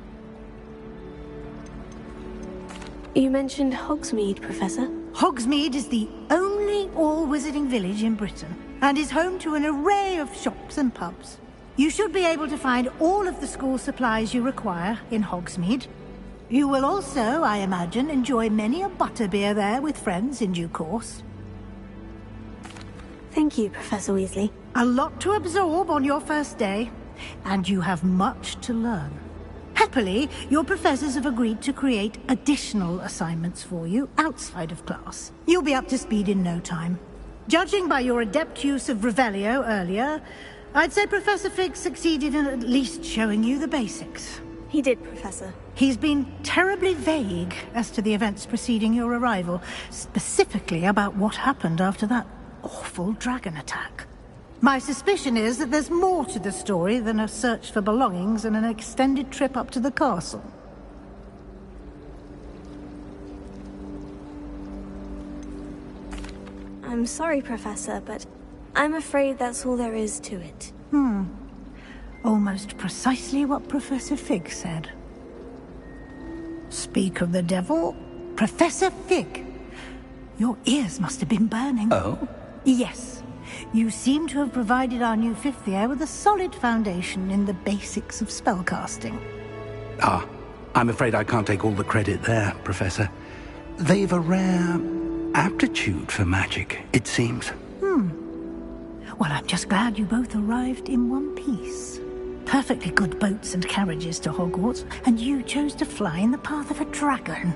You mentioned Hogsmeade, Professor. Hogsmeade is the only all-wizarding village in Britain, and is home to an array of shops and pubs. You should be able to find all of the school supplies you require in Hogsmeade. You will also, I imagine, enjoy many a butterbeer there with friends in due course. Thank you, Professor Weasley. A lot to absorb on your first day, and you have much to learn. Happily, your professors have agreed to create additional assignments for you outside of class. You'll be up to speed in no time. Judging by your adept use of Revelio earlier, I'd say Professor Fig succeeded in at least showing you the basics. He did, Professor. He's been terribly vague as to the events preceding your arrival, specifically about what happened after that awful dragon attack. My suspicion is that there's more to the story than a search for belongings and an extended trip up to the castle. I'm sorry, Professor, but I'm afraid that's all there is to it. Almost precisely what Professor Fig said. Speak of the devil, Professor Fig. Your ears must have been burning. Oh? Yes. You seem to have provided our new fifth year with a solid foundation in the basics of spellcasting. Ah, I'm afraid I can't take all the credit there, Professor. They've a rare aptitude for magic, it seems. Well, I'm just glad you both arrived in one piece. Perfectly good boats and carriages to Hogwarts, and you chose to fly in the path of a dragon.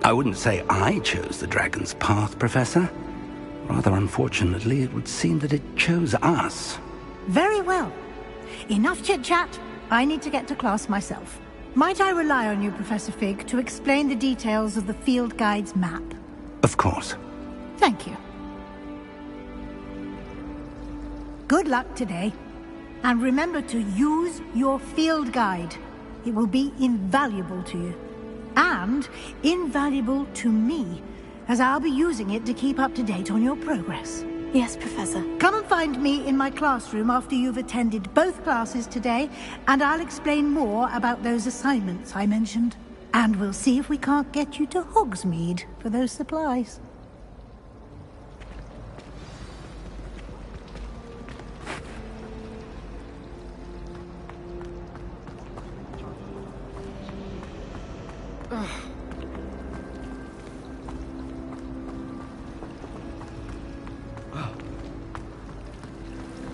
I wouldn't say I chose the dragon's path, Professor. Rather unfortunately, it would seem that it chose us. Very well. Enough chit-chat. I need to get to class myself. Might I rely on you, Professor Fig, to explain the details of the field guide's map? Of course. Thank you. Good luck today. And remember to use your field guide. It will be invaluable to you. And invaluable to me, as I'll be using it to keep up to date on your progress. Yes, Professor. Come and find me in my classroom after you've attended both classes today, and I'll explain more about those assignments I mentioned. And we'll see if we can't get you to Hogsmeade for those supplies.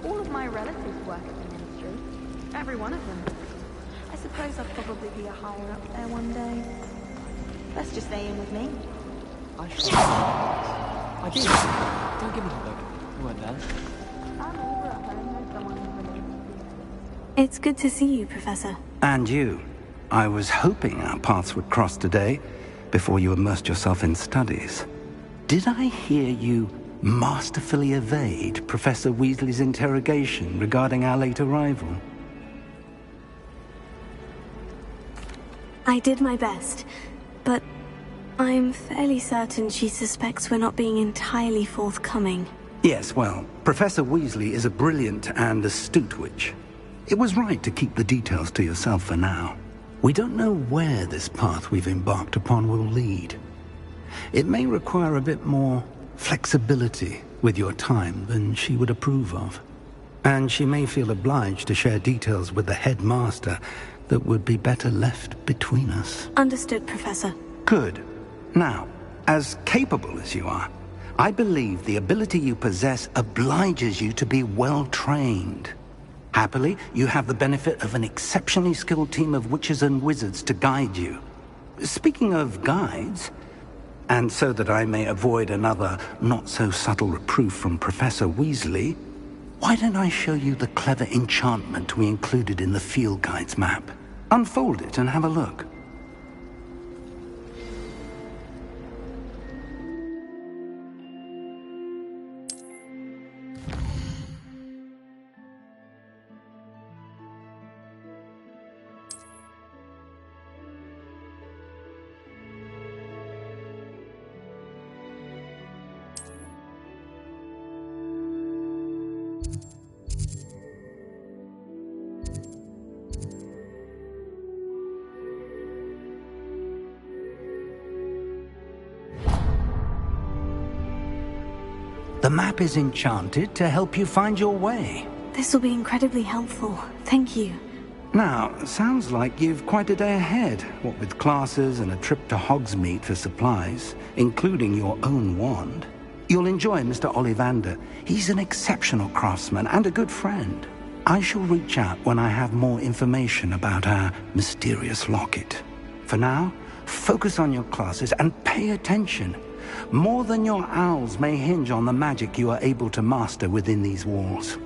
All of my relatives work at the ministry. Every one of them. I suppose I'll probably be a higher up there one day. Let's just stay in with me. I did. Don't give me the look. You weren't there. I'm over at home. There's someone who's related. It's good to see you, Professor. And you. I was hoping our paths would cross today, before you immersed yourself in studies. Did I hear you masterfully evade Professor Weasley's interrogation regarding our late arrival? I did my best, but I'm fairly certain she suspects we're not being entirely forthcoming. Yes, well, Professor Weasley is a brilliant and astute witch. It was right to keep the details to yourself for now. We don't know where this path we've embarked upon will lead. It may require a bit more flexibility with your time than she would approve of. And she may feel obliged to share details with the headmaster that would be better left between us. Understood, Professor. Good. Now, as capable as you are, I believe the ability you possess obliges you to be well trained. Happily, you have the benefit of an exceptionally skilled team of witches and wizards to guide you. Speaking of guides, and so that I may avoid another not-so-subtle reproof from Professor Weasley, why don't I show you the clever enchantment we included in the field guide's map? Unfold it and have a look. The map is enchanted to help you find your way. This will be incredibly helpful. Thank you. Now, sounds like you've quite a day ahead, what with classes and a trip to Hogsmeade for supplies, including your own wand. You'll enjoy Mr. Ollivander. He's an exceptional craftsman and a good friend. I shall reach out when I have more information about our mysterious locket. For now, focus on your classes and pay attention. More than your owls may hinge on the magic you are able to master within these walls.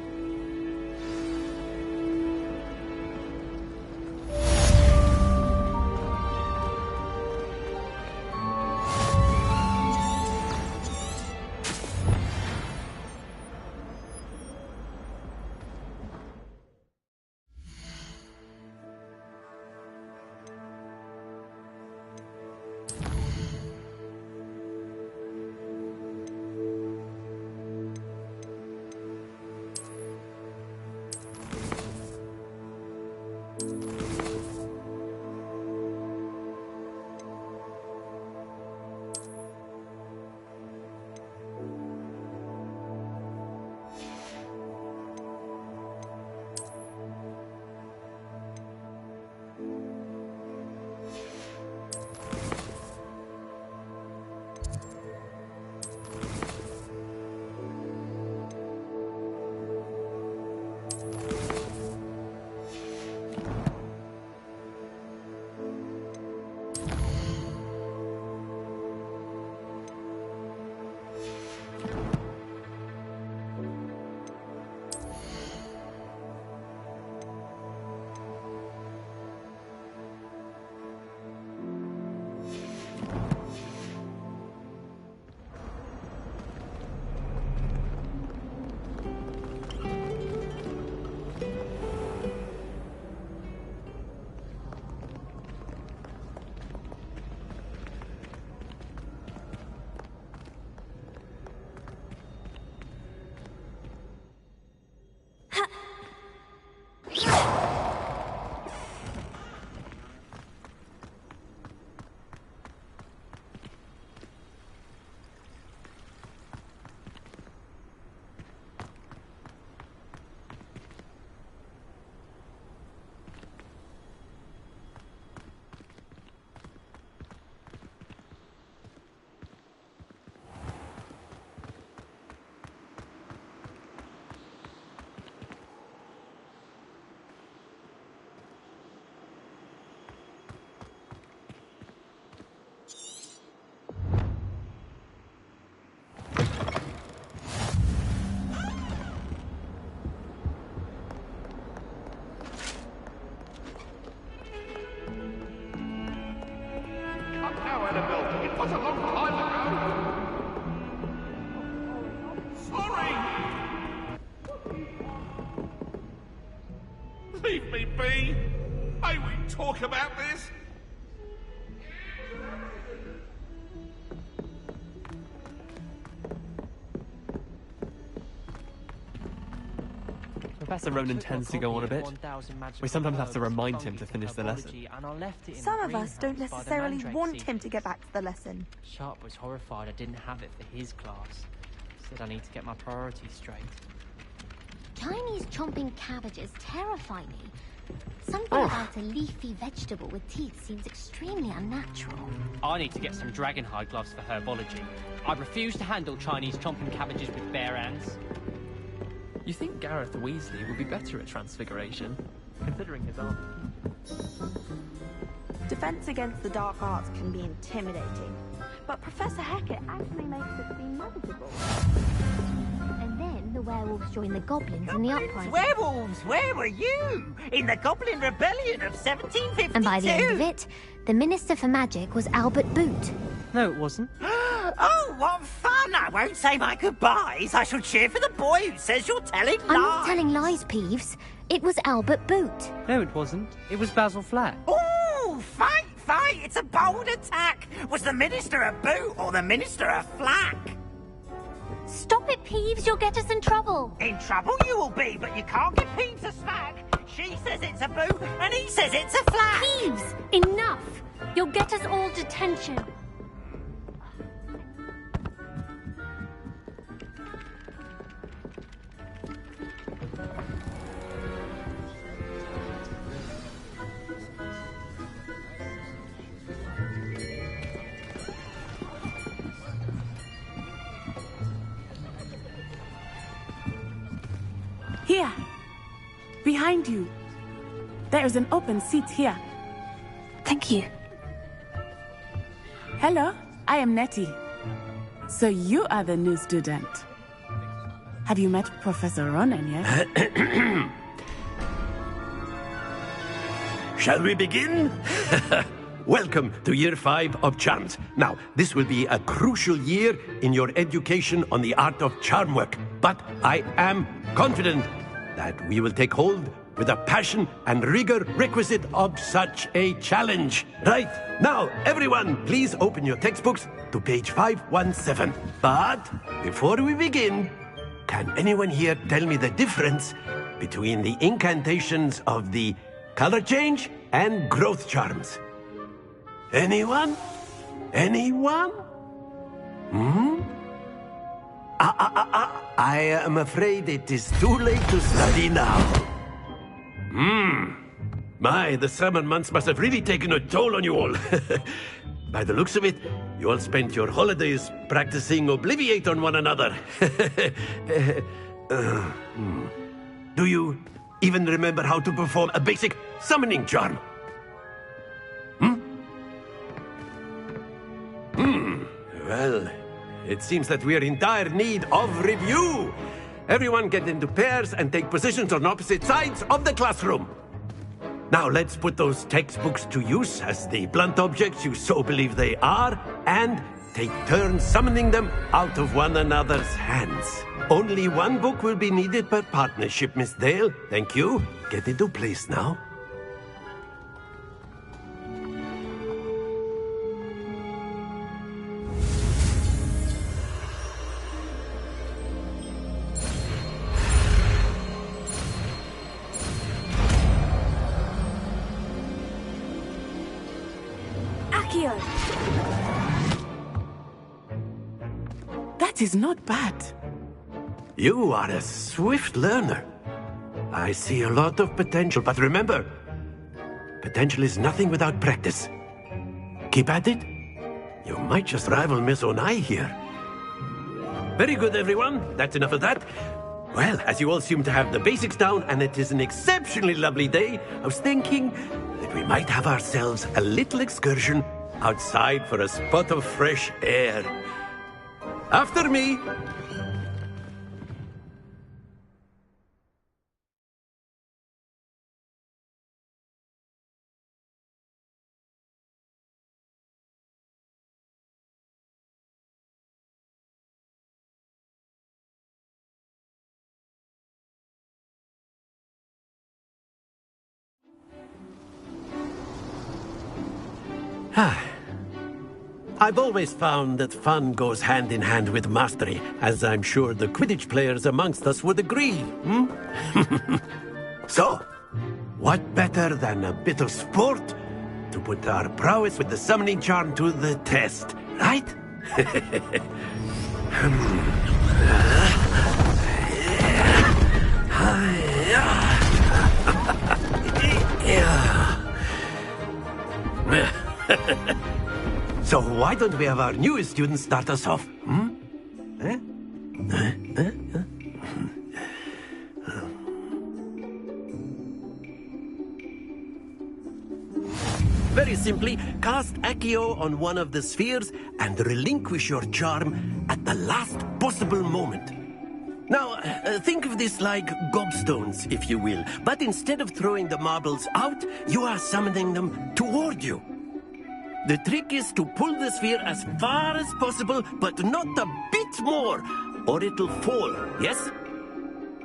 Leave me be. May we talk about this? Professor Ronan tends to go on a bit. We sometimes have to remind him to finish the lesson. Some of us don't necessarily want him to get back to the lesson. Sharp was horrified I didn't have it for his class. Said I need to get my priorities straight. Chinese chomping cabbages terrify me. Something about a leafy vegetable with teeth seems extremely unnatural. I need to get some dragonhide gloves for herbology. I refuse to handle Chinese chomping cabbages with bare hands. You think Gareth Weasley would be better at transfiguration, considering his arm? Defense against the dark arts can be intimidating, but Professor Hecat actually makes it seem manageable. And then the werewolves join the goblins in the uprising. Werewolves, where were you? In the Goblin Rebellion of 1752? And by the end of it, the Minister for Magic was Albert Boot. No, it wasn't. Oh, what fun! I won't say my goodbyes. I shall cheer for the boy who says you're telling lies. I'm not telling lies, Peeves. It was Albert Boot. No, it wasn't. It was Basil Flack. Ooh, fight, fight! It's a bold attack. Was the Minister a boot or the Minister a flack? Stop it, Peeves. You'll get us in trouble. In trouble you will be, but you can't give Peeves a smack. She says it's a boot and he says it's a flack. Peeves, enough. You'll get us all detention. Here. Behind you. There is an open seat here. Thank you. Hello, I am Nettie. So you are the new student. Have you met Professor Ronan yet? Shall we begin? Welcome to Year 5 of Charms. Now, this will be a crucial year in your education on the art of charm work. But I am confident that we will take hold with the passion and rigor requisite of such a challenge. Right, now, everyone, please open your textbooks to page 517. But before we begin, can anyone here tell me the difference between the incantations of the color change and growth charms? Anyone? Anyone? I am afraid it is too late to study now. My, the summer months must have really taken a toll on you all. By the looks of it, you all spent your holidays practicing Obliviate on one another. Do you even remember how to perform a basic summoning charm? Well, it seems that we are in dire need of review. Everyone get into pairs and take positions on opposite sides of the classroom. Now let's put those textbooks to use as the blunt objects you so believe they are, and take turns summoning them out of one another's hands. Only one book will be needed per partnership, Miss Dale. Thank you. Get into place now. That is not bad. You are a swift learner. I see a lot of potential, but remember, potential is nothing without practice. Keep at it. You might just rival Miss Onai here. Very good, everyone. That's enough of that. Well, as you all seem to have the basics down, and it is an exceptionally lovely day, I was thinking that we might have ourselves a little excursion outside for a spot of fresh air. After me! I've always found that fun goes hand in hand with mastery, as I'm sure the Quidditch players amongst us would agree. So, what better than a bit of sport to put our prowess with the summoning charm to the test, right? So why don't we have our newest student start us off? Very simply, cast Accio on one of the spheres and relinquish your charm at the last possible moment. Now, think of this like gobstones, if you will, but instead of throwing the marbles out, you are summoning them toward you. The trick is to pull the sphere as far as possible, but not a bit more, or it'll fall, yes?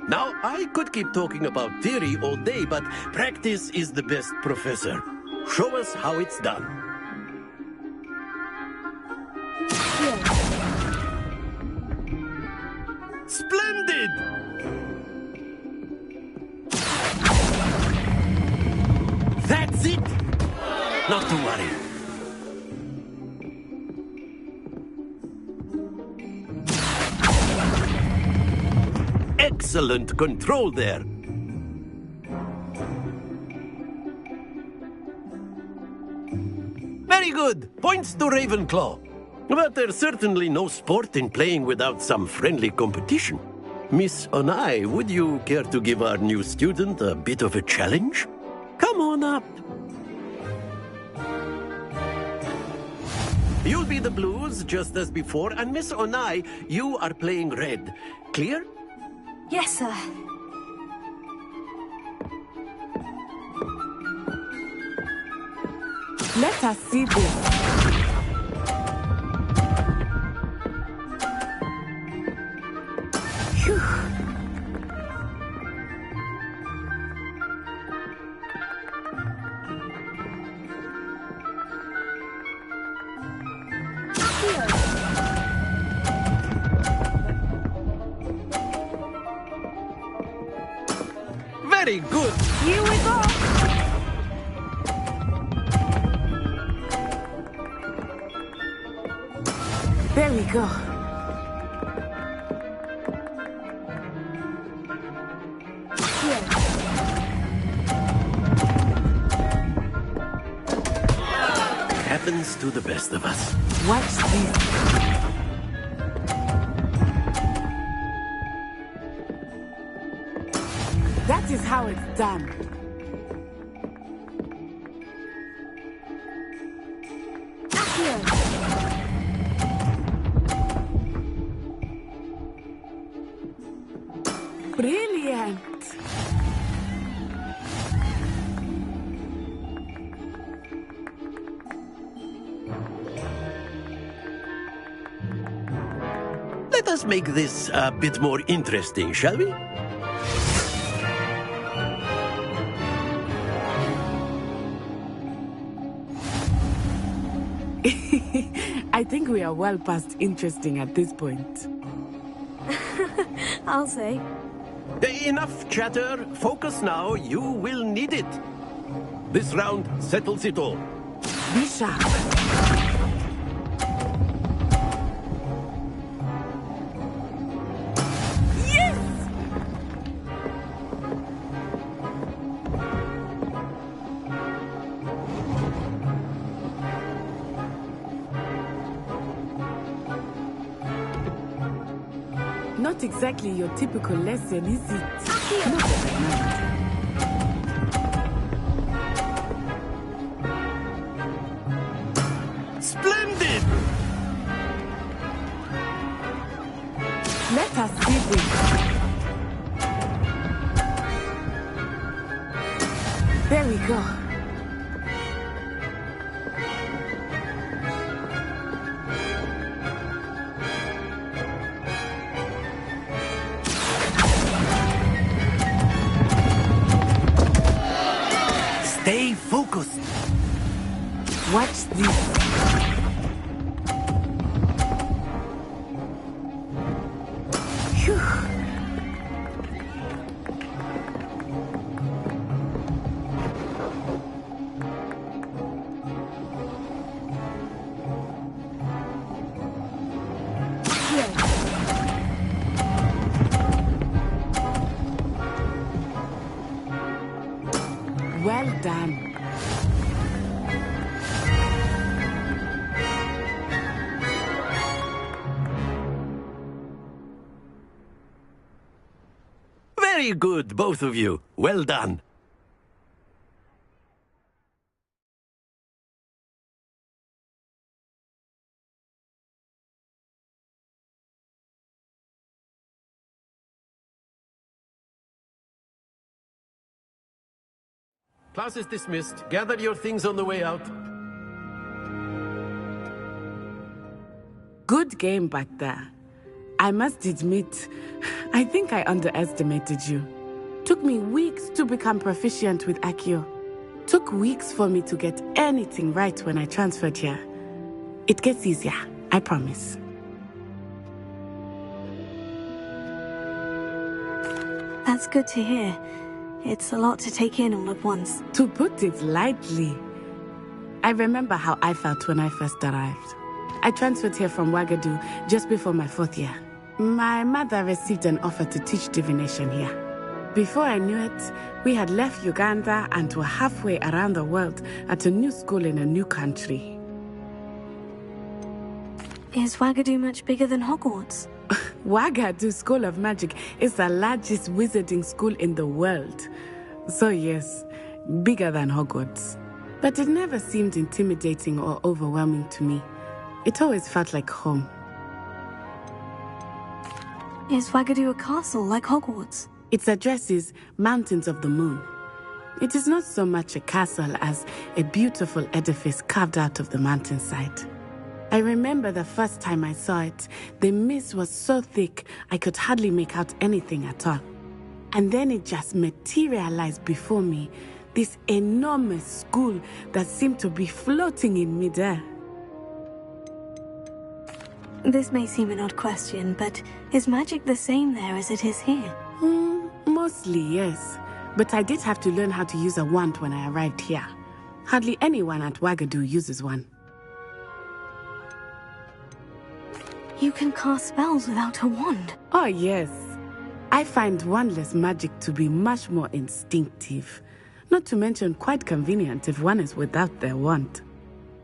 Now, I could keep talking about theory all day, but practice is the best professor. Show us how it's done. Splendid! That's it! Not to worry. Excellent control there. Very good. Points to Ravenclaw. But there's certainly no sport in playing without some friendly competition. Miss Onai, would you care to give our new student a bit of a challenge? Come on up. You'll be the blues, just as before, and Miss Onai, you are playing red. Clear? Yes, sir. Let us see this. Phew. Very good. Here we go. There we go. Happens to the best of us. Watch this. That is how it's done. Brilliant. Let us make this a bit more interesting, shall we? I think we are well past interesting at this point. I'll say. Enough chatter. Focus now. You will need it. This round settles it all. Be sharp. Not exactly your typical lesson, is it? Not that I mind. Splendid! Let us see this. There we go. Stay focused. Watch this. Phew. Well done. Very good, both of you. Well done. Class is dismissed. Gather your things on the way out. Good game back there. I must admit, I think I underestimated you. Took me weeks to become proficient with Accio. Took weeks for me to get anything right when I transferred here. It gets easier, I promise. That's good to hear. It's a lot to take in all at once. To put it lightly, I remember how I felt when I first arrived. I transferred here from Ouagadougou just before my 4th year. My mother received an offer to teach divination here. Before I knew it, we had left Uganda and were halfway around the world at a new school in a new country. Is Ouagadougou much bigger than Hogwarts? Ouagadougou School of Magic is the largest wizarding school in the world. So yes, bigger than Hogwarts. But it never seemed intimidating or overwhelming to me. It always felt like home. Is Ouagadougou a castle like Hogwarts? Its address is Mountains of the Moon. It is not so much a castle as a beautiful edifice carved out of the mountainside. I remember the first time I saw it, the mist was so thick I could hardly make out anything at all. And then it just materialized before me, this enormous school that seemed to be floating in midair. This may seem an odd question, but is magic the same there as it is here? Mostly, yes. But I did have to learn how to use a wand when I arrived here. Hardly anyone at Ouagadougou uses one. You can cast spells without a wand? Oh, yes. I find wandless magic to be much more instinctive. Not to mention quite convenient if one is without their wand.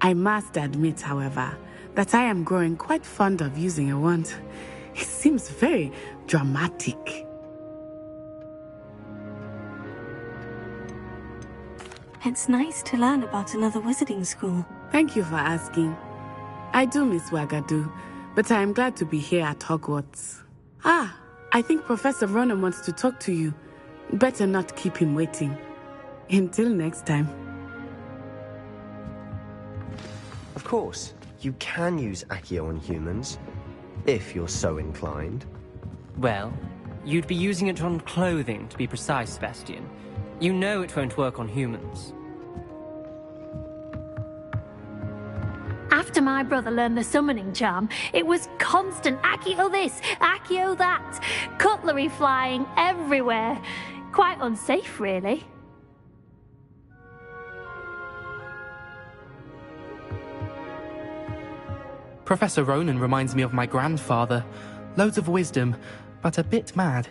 I must admit, however, that I am growing quite fond of using a wand. It seems very dramatic. It's nice to learn about another wizarding school. Thank you for asking. I do miss Ouagadougou, but I am glad to be here at Hogwarts. Ah, I think Professor Ronan wants to talk to you. Better not keep him waiting. Until next time. Of course, you can use Accio on humans, if you're so inclined. Well, you'd be using it on clothing, to be precise, Sebastian. You know it won't work on humans. After my brother learned the summoning charm, it was constant Accio this, Accio that. Cutlery flying everywhere. Quite unsafe, really. Professor Ronan reminds me of my grandfather. Loads of wisdom, but a bit mad.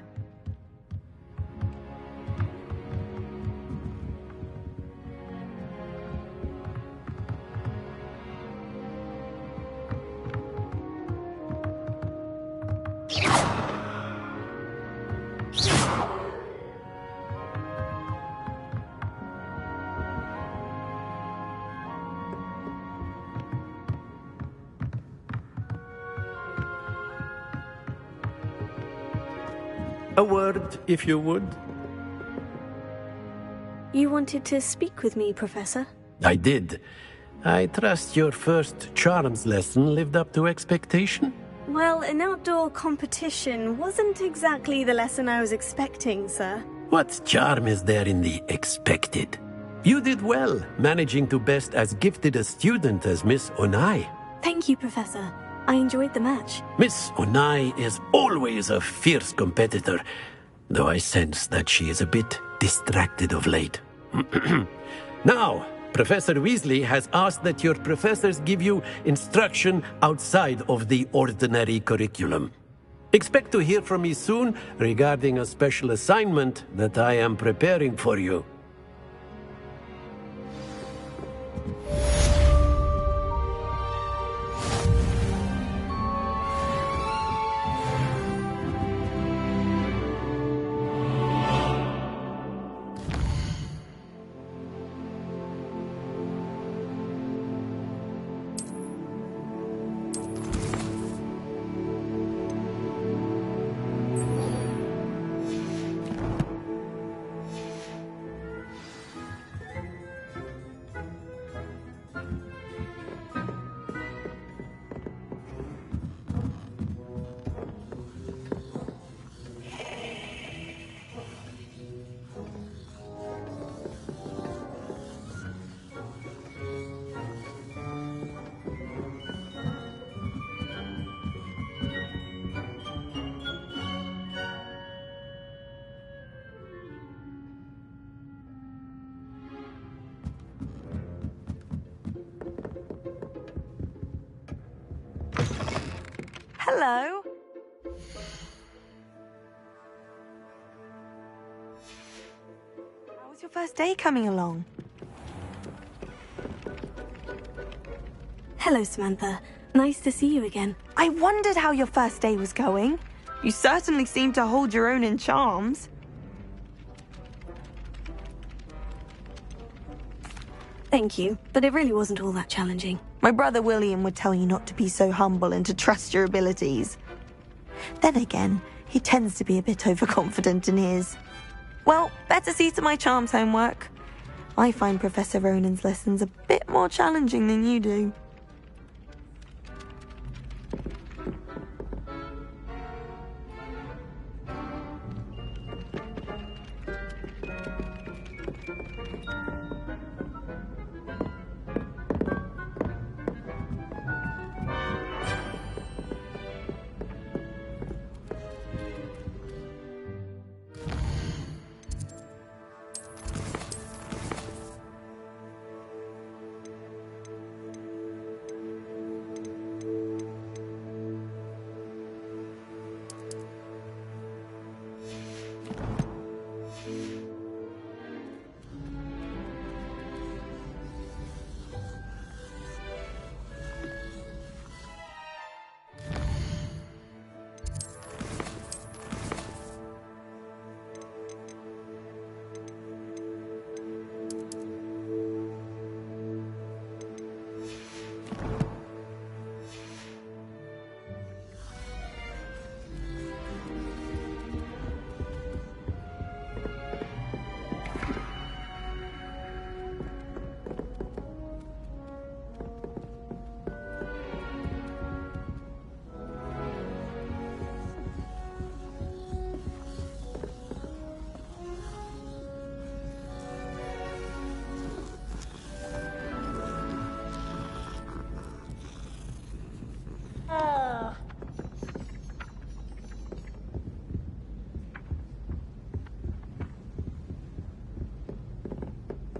A word, if you would. You wanted to speak with me, Professor? I did. I trust your first charms lesson lived up to expectation? Well, an outdoor competition wasn't exactly the lesson I was expecting, sir. What charm is there in the expected? You did well, managing to best as gifted a student as Miss Onai. Thank you, Professor. I enjoyed the match. Miss Onai is always a fierce competitor, though I sense that she is a bit distracted of late. Now, Professor Weasley has asked that your professors give you instruction outside of the ordinary curriculum. Expect to hear from me soon regarding a special assignment that I am preparing for you. Hello. How was your first day coming along? Hello, Samantha. Nice to see you again. I wondered how your first day was going. You certainly seem to hold your own in charms. Thank you, but it really wasn't all that challenging. My brother William would tell you not to be so humble and to trust your abilities. Then again, he tends to be a bit overconfident in his. Well, better see to my charms homework. I find Professor Ronan's lessons a bit more challenging than you do.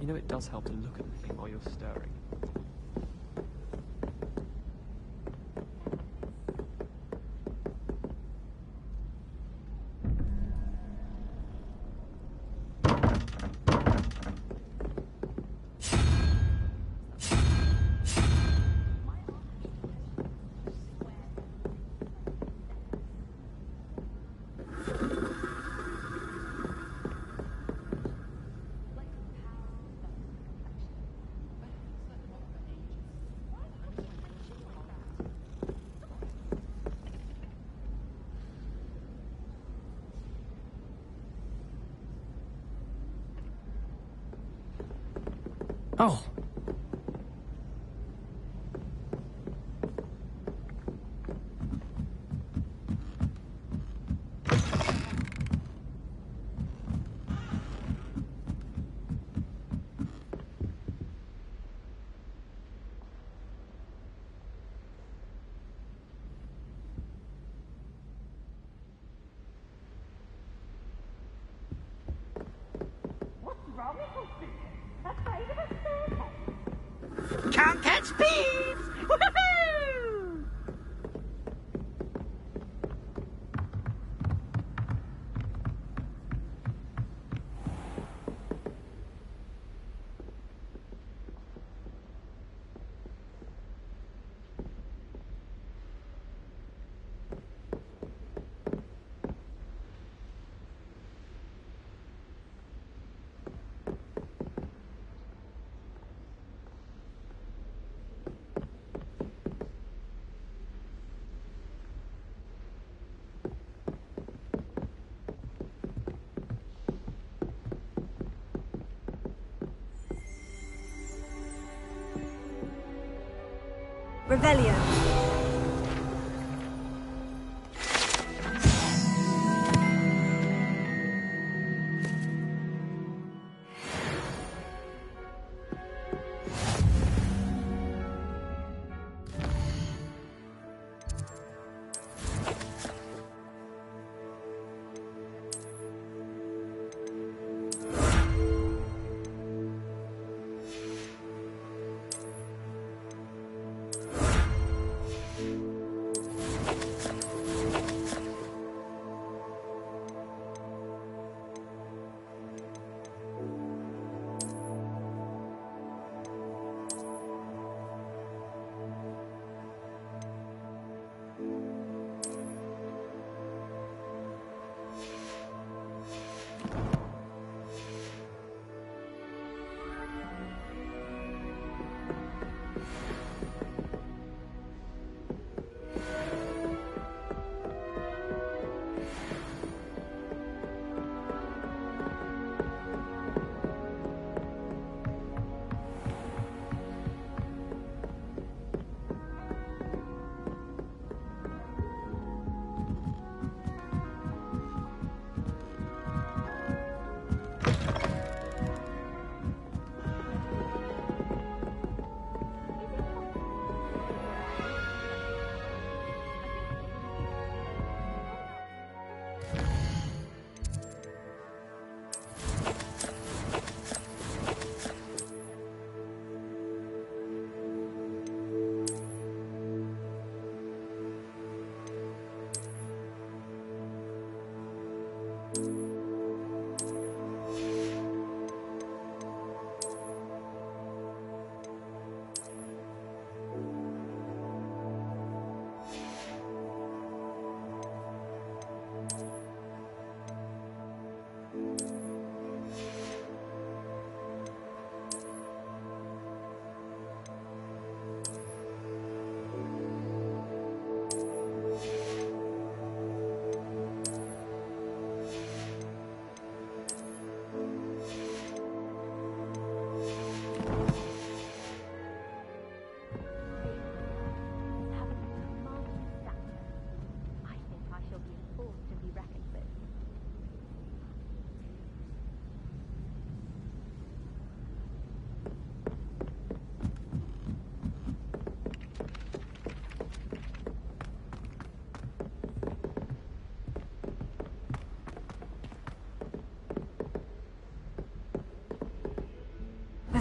You know it does help to look at the thing while you're stirring. Oh. can't catch bees! Woohoo! Revelio.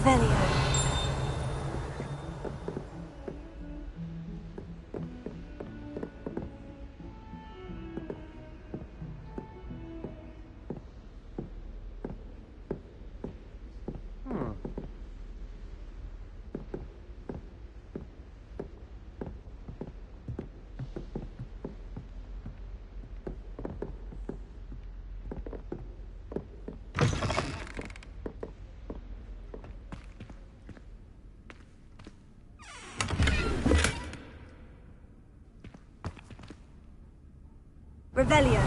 Revelio. Revelio.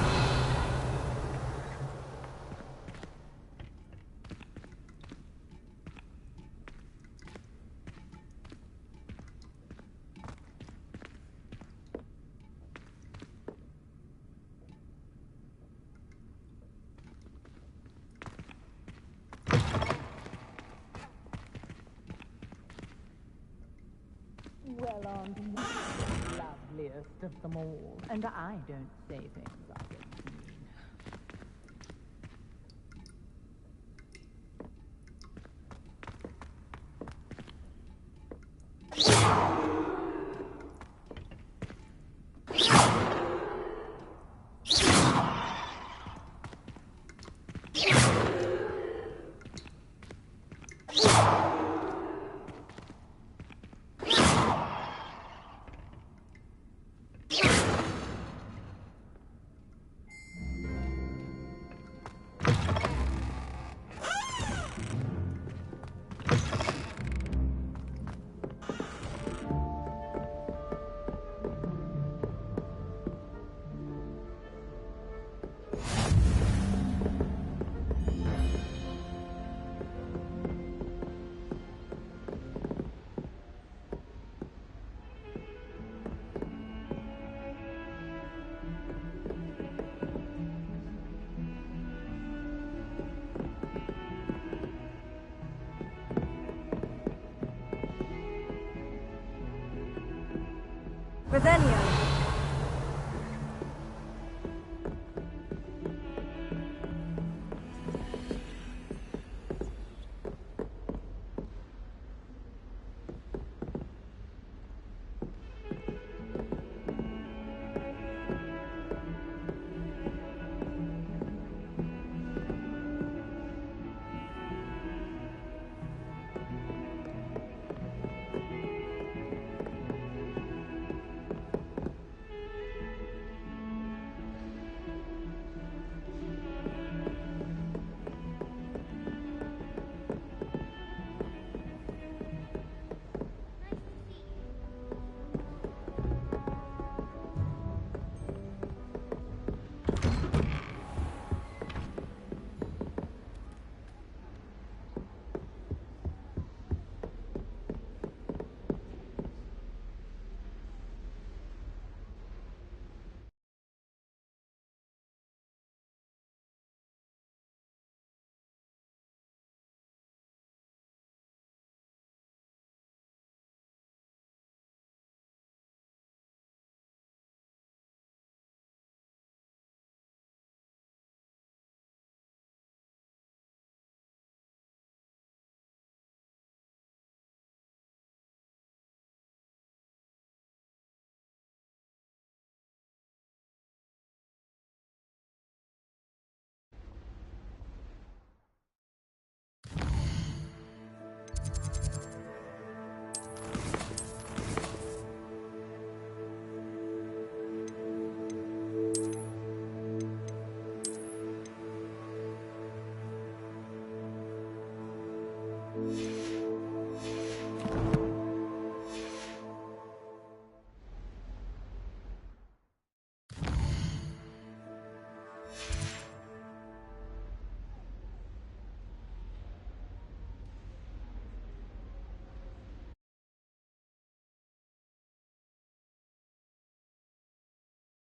Well, Aunt Louise, loveliest of them all, and I don't say things I don't mean. Revelio.